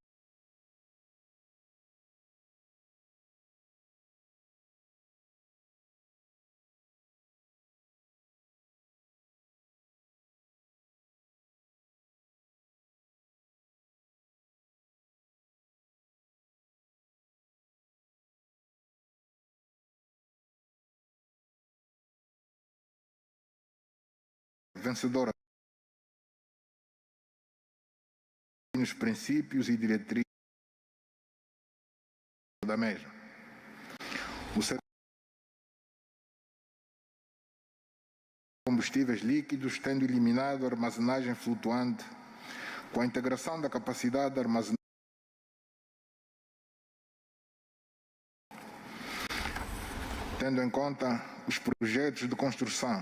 vencedora nos princípios e diretrizes da mesma. O setor de combustíveis líquidos, tendo eliminado a armazenagem flutuante, com a integração da capacidade de armazenagem tendo em conta os projetos de construção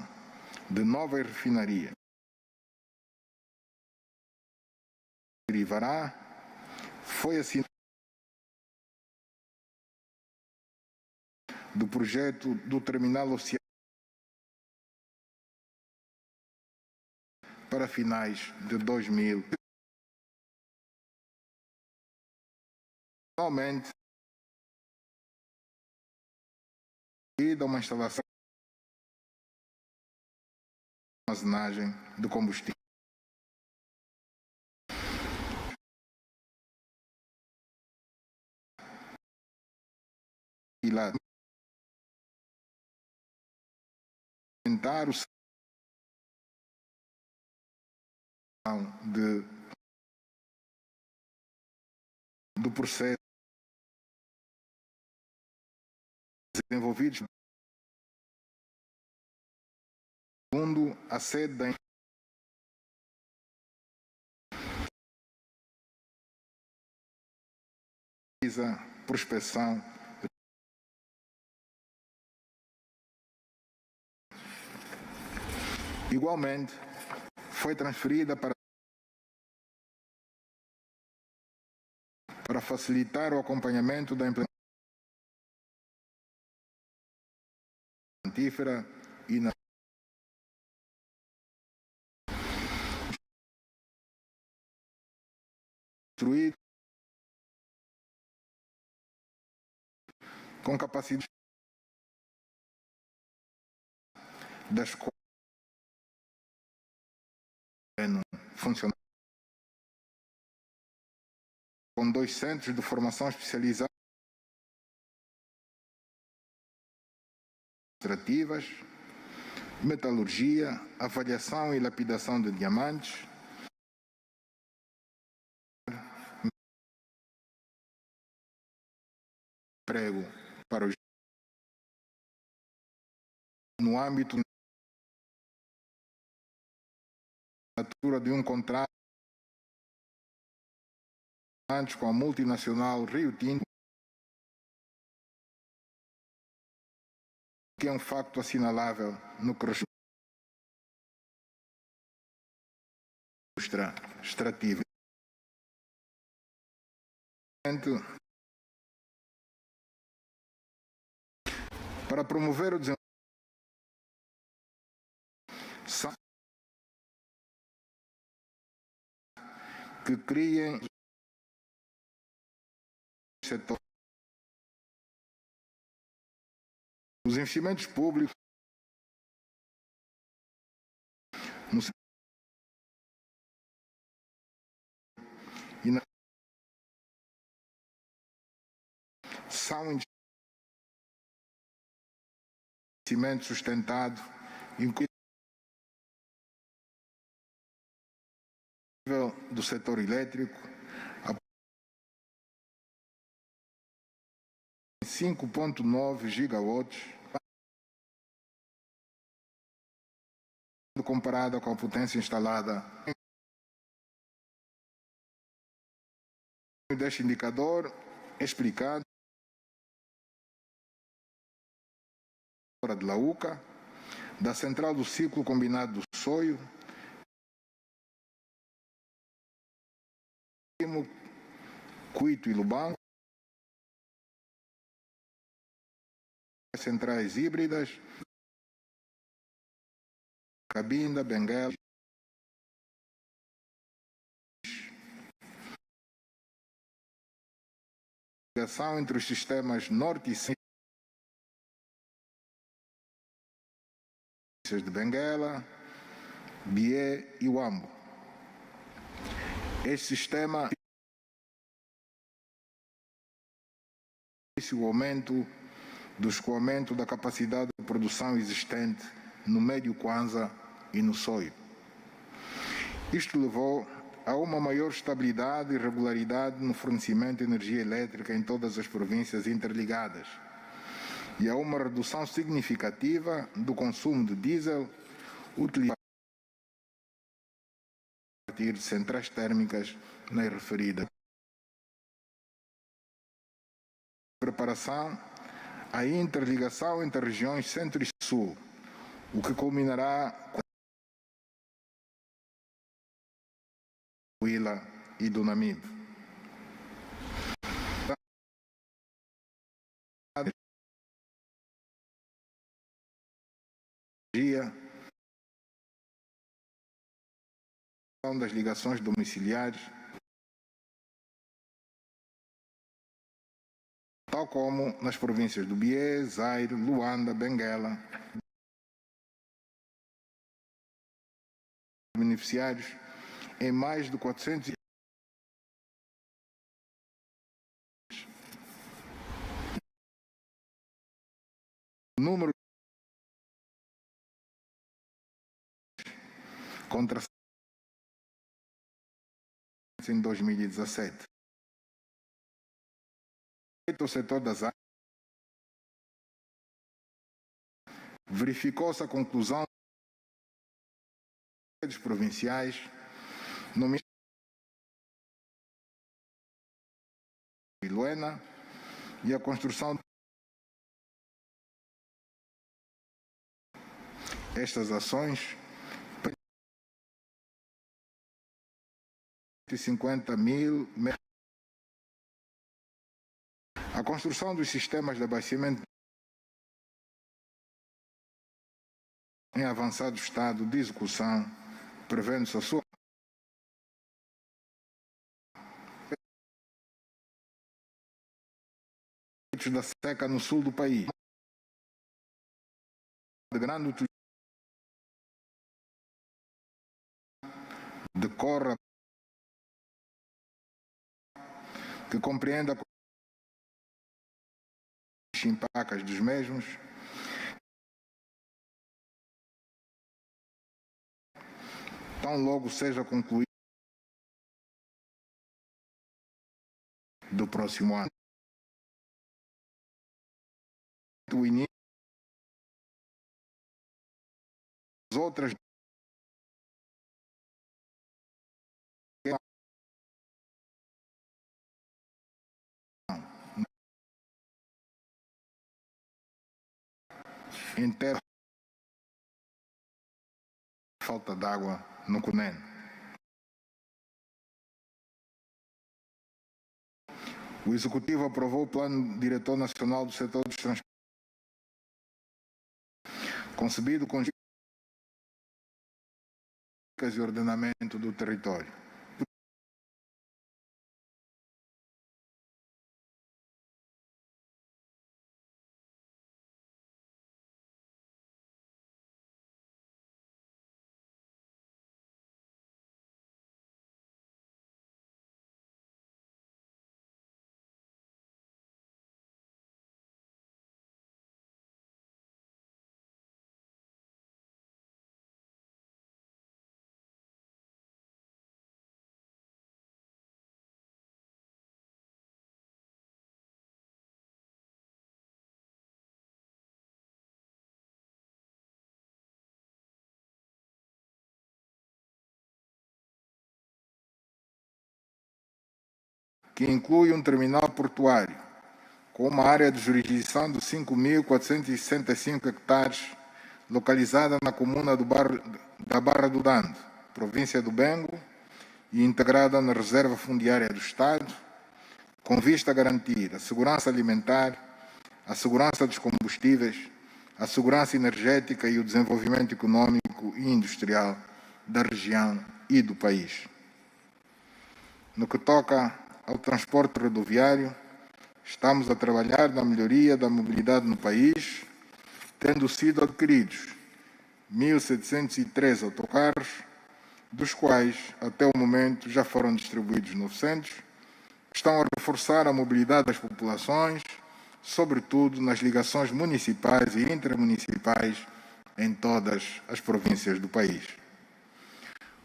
de nova refinaria. Derivará, foi assinado do projeto do terminal oceânico para finais de 2000. Finalmente, e uma instalação de armazenagem de combustível. E lá tentar o do processo desenvolvidos segundo a sede da prospeção igualmente foi transferida para facilitar o acompanhamento da implementação antífera e na construído com capacidade das funcionar com 2 centros de formação especializada administrativas, metalurgia, avaliação e lapidação de diamantes, emprego para os no âmbito da assinatura de um contrato antes com a multinacional Rio Tinto, que é um facto assinalável no que respeita à indústria extrativa. Para promover o desenvolvimento que criem setor. Os investimentos públicos no e na, são investimento sustentado, inclusive do setor elétrico, a 5,9 gigawatts, comparada com a potência instalada. Deste indicador é explicado de la UCA, da central do ciclo combinado do Soio, Cuito e Lubango, centrais híbridas, Cabinda, Benguela, ligação entre os sistemas norte e centro de Benguela, Bié e Uambo. Este sistema o aumento do escoamento da capacidade de produção existente no médio Kwanza e no Soio. Isto levou a uma maior estabilidade e regularidade no fornecimento de energia elétrica em todas as províncias interligadas e a uma redução significativa do consumo de diesel utilizado a partir de centrais térmicas nas referidas. Preparação a interligação entre regiões centro e sul, o que culminará com Huila e do Namibe. Das ligações domiciliares, tal como nas províncias do Bié, Zaire, Luanda, Benguela, beneficiários em mais de 400 número contra em 2017. O setor das áreas verificou-se a conclusão dos provinciais no de Luena e a construção estas ações 50 mil. A construção dos sistemas de abastecimento em avançado estado de execução, prevendo-se a sua da seca no sul do país, de grande utilização decorra que compreenda os impactos dos mesmos, tão logo seja concluído do próximo ano. O início das outras em terra falta d'água no Cunene. O Executivo aprovou o Plano Diretor Nacional do Setor dos Transportes, concebido com e ordenamento do território. Que inclui um terminal portuário com uma área de jurisdição de 5.465 hectares, localizada na comuna da Barra do Dande, província do Bengo, e integrada na Reserva Fundiária do Estado, com vista a garantir a segurança alimentar, a segurança dos combustíveis, a segurança energética e o desenvolvimento econômico e industrial da região e do país. No que toca ao transporte rodoviário, estamos a trabalhar na melhoria da mobilidade no país, tendo sido adquiridos 1.703 autocarros, dos quais, até o momento, já foram distribuídos 900, que estão a reforçar a mobilidade das populações, sobretudo nas ligações municipais e intermunicipais em todas as províncias do país.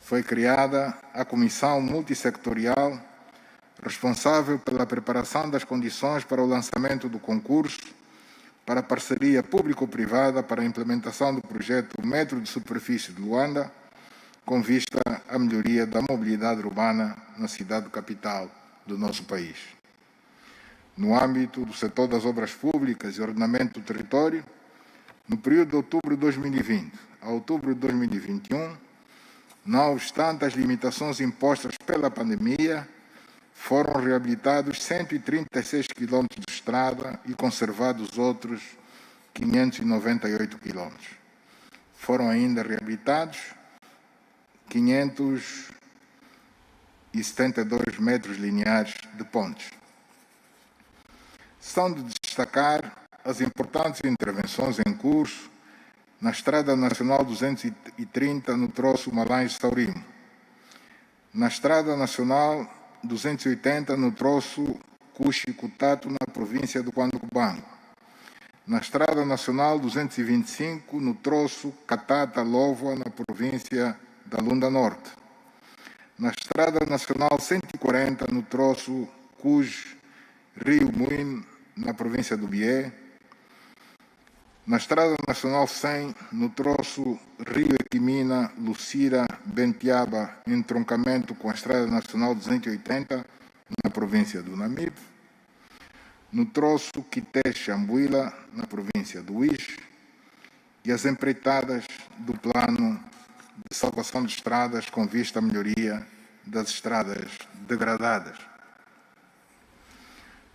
Foi criada a Comissão Multissectorial responsável pela preparação das condições para o lançamento do concurso para a parceria público-privada para a implementação do projeto Metro de Superfície de Luanda, com vista à melhoria da mobilidade urbana na cidade capital do nosso país. No âmbito do setor das obras públicas e ordenamento do território, no período de outubro de 2020 a outubro de 2021, não obstante as limitações impostas pela pandemia, foram reabilitados 136 quilômetros de estrada e conservados outros 598 quilômetros. Foram ainda reabilitados 572 metros lineares de pontes. São de destacar as importantes intervenções em curso na Estrada Nacional 230 no troço Malange-Saurimo, na Estrada Nacional 280 no troço Cuxi-Cutato, na província do Cubango, na Estrada Nacional 225 no troço Catata-Lovoa, na província da Lunda Norte, na Estrada Nacional 140 no troço Cuj-Rio Moinho, na província do Bié, na Estrada Nacional 100 no troço Rio Equimina, Lucira, Bentiaba, em entroncamento com a Estrada Nacional 280, na província do Namibe, no troço Quité-Xambuila, na província do Uís, e as empreitadas do plano de salvação de estradas com vista à melhoria das estradas degradadas.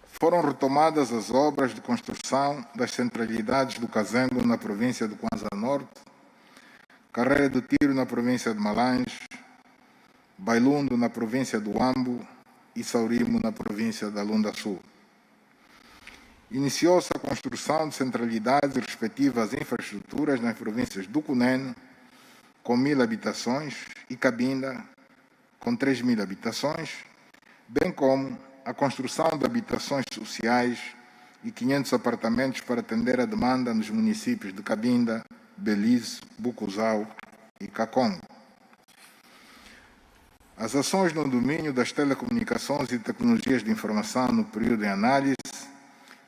Foram retomadas as obras de construção das centralidades do Cazengo, na província do Kwanza Norte, Carreira do Tiro, na província de Malange, Bailundo, na província do Ambo, e Saurimo, na província da Lunda Sul. Iniciou-se a construção de centralidades e respectivas infraestruturas nas províncias do Cunene, com 1.000 habitações, e Cabinda, com 3.000 habitações, bem como a construção de habitações sociais e 500 apartamentos para atender a demanda nos municípios de Cabinda, Belize, Bucuzau e Kakongo. As ações no domínio das telecomunicações e tecnologias de informação no período em análise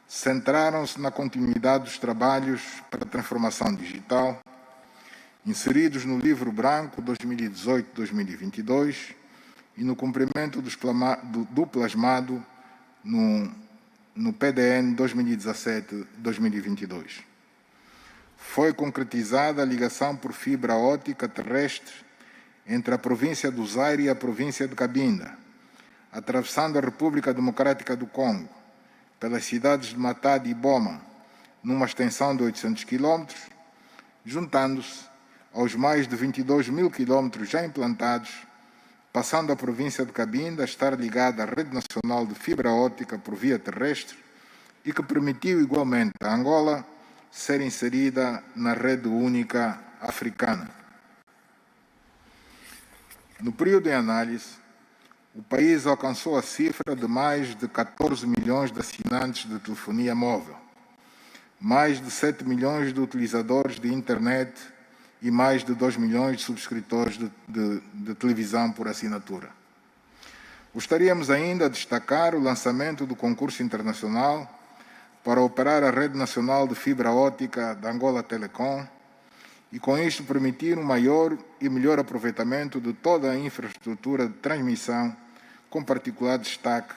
centraram-se na continuidade dos trabalhos para a transformação digital, inseridos no Livro Branco 2018-2022 e no cumprimento do plasmado no PDN 2017-2022. foi concretizada a ligação por fibra óptica terrestre entre a província do Zaire e a província de Cabinda, atravessando a República Democrática do Congo, pelas cidades de Matadi e Boma, numa extensão de 800 km, juntando-se aos mais de 22 mil quilómetros já implantados, passando a província de Cabinda a estar ligada à rede nacional de fibra óptica por via terrestre e que permitiu igualmente a Angola ser inserida na rede única africana. No período em análise, o país alcançou a cifra de mais de 14 milhões de assinantes de telefonia móvel, mais de 7 milhões de utilizadores de internet e mais de 2 milhões de subscritores de televisão por assinatura. Gostaríamos ainda de destacar o lançamento do concurso internacional para operar a rede nacional de fibra óptica da Angola Telecom e, com isto, permitir um maior e melhor aproveitamento de toda a infraestrutura de transmissão, com particular destaque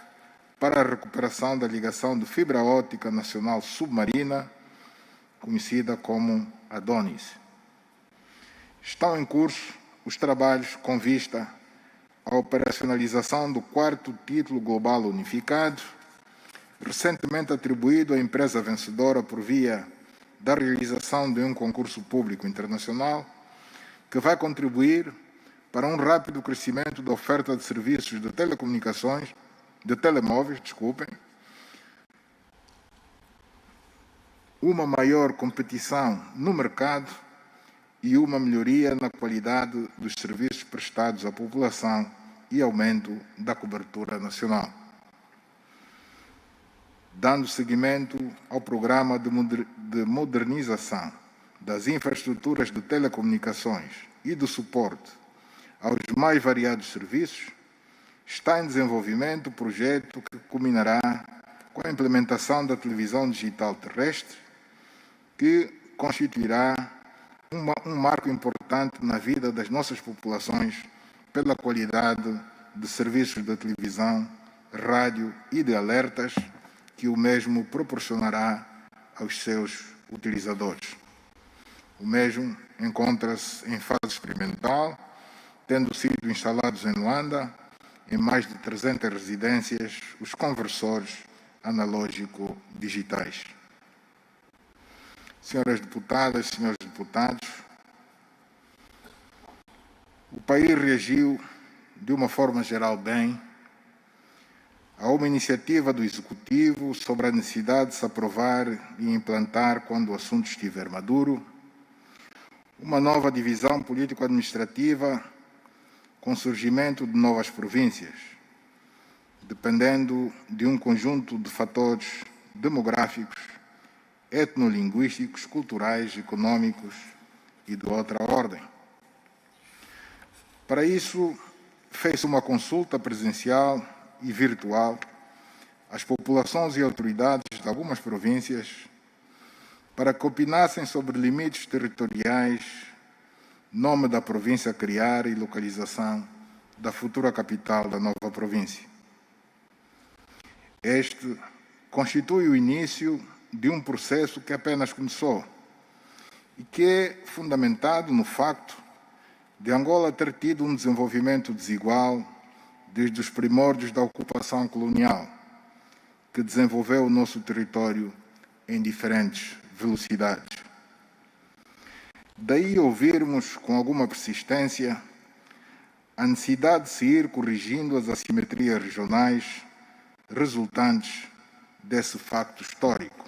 para a recuperação da ligação de fibra óptica nacional submarina, conhecida como ADONIS. Estão em curso os trabalhos com vista à operacionalização do 4º título global unificado, recentemente atribuído à empresa vencedora por via da realização de um concurso público internacional, que vai contribuir para um rápido crescimento da oferta de serviços de telecomunicações, de telemóveis, uma maior competição no mercado e uma melhoria na qualidade dos serviços prestados à população e aumento da cobertura nacional. Dando seguimento ao programa de modernização das infraestruturas de telecomunicações e de suporte aos mais variados serviços, está em desenvolvimento o projeto que culminará com a implementação da televisão digital terrestre, que constituirá um marco importante na vida das nossas populações pela qualidade de serviços de televisão, rádio e de alertas que o mesmo proporcionará aos seus utilizadores. O mesmo encontra-se em fase experimental, tendo sido instalados em Luanda, em mais de 300 residências, os conversores analógico-digitais. Senhoras deputadas, senhores deputados, o país reagiu de uma forma geral bem a uma iniciativa do Executivo sobre a necessidade de se aprovar e implantar, quando o assunto estiver maduro, uma nova divisão político-administrativa com surgimento de novas províncias, dependendo de um conjunto de fatores demográficos, etnolinguísticos, culturais, econômicos e de outra ordem. Para isso, fez uma consulta presencial e virtual às populações e autoridades de algumas províncias para que opinassem sobre limites territoriais, nome da província a criar e localização da futura capital da nova província. Este constitui o início de um processo que apenas começou e que é fundamentado no facto de Angola ter tido um desenvolvimento desigual desde os primórdios da ocupação colonial, que desenvolveu o nosso território em diferentes velocidades. Daí ouvirmos com alguma persistência a necessidade de se ir corrigindo as assimetrias regionais resultantes desse facto histórico.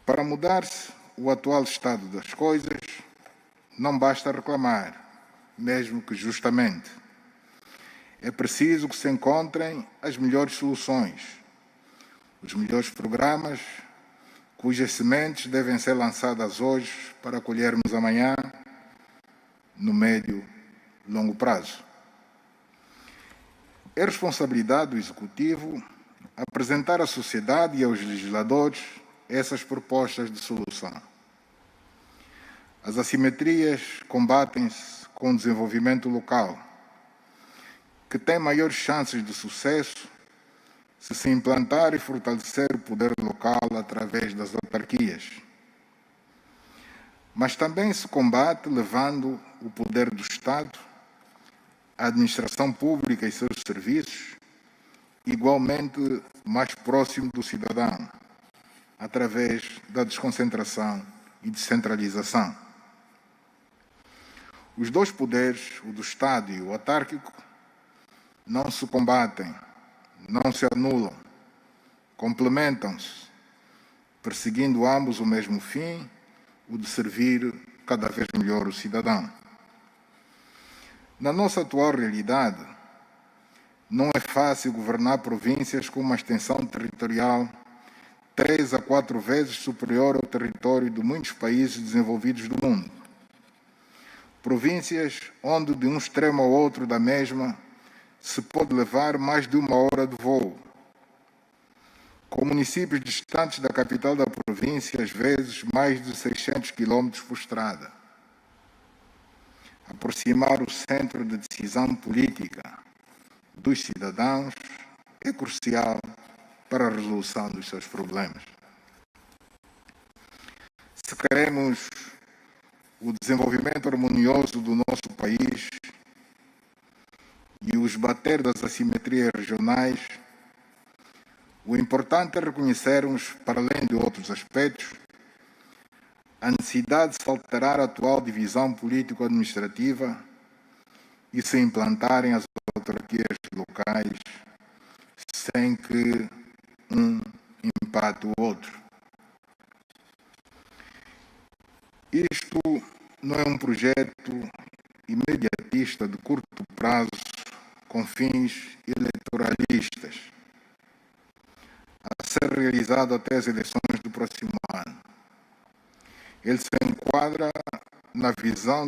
Para mudar-se o atual estado das coisas, não basta reclamar, mesmo que justamente. É preciso que se encontrem as melhores soluções, os melhores programas, cujas sementes devem ser lançadas hoje para colhermos amanhã, no médio e longo prazo. É responsabilidade do Executivo apresentar à sociedade e aos legisladores essas propostas de solução. As assimetrias combatem-se com o desenvolvimento local, que tem maiores chances de sucesso se implantar e fortalecer o poder local através das autarquias, mas também se combate levando o poder do Estado, a administração pública e seus serviços, igualmente mais próximo do cidadão, através da desconcentração e descentralização. Os dois poderes, o do Estado e o autárquico, não se combatem, não se anulam, complementam-se, perseguindo ambos o mesmo fim, o de servir cada vez melhor o cidadão. Na nossa atual realidade, não é fácil governar províncias com uma extensão territorial 3 a 4 vezes superior ao território de muitos países desenvolvidos do mundo. Províncias onde de um extremo ao outro da mesma se pode levar mais de 1 hora de voo. Com municípios distantes da capital da província, às vezes mais de 600 quilômetros por estrada. Aproximar o centro de decisão política dos cidadãos é crucial para a resolução dos seus problemas. Se queremos o desenvolvimento harmonioso do nosso país e o esbater das assimetrias regionais, o importante é reconhecermos, para além de outros aspectos, a necessidade de se alterar a atual divisão político-administrativa e se implantarem as autarquias locais sem que um empate o outro. Isto não é um projeto imediatista de curto prazo com fins eleitoralistas a ser realizado até as eleições do próximo ano. Ele se enquadra na visão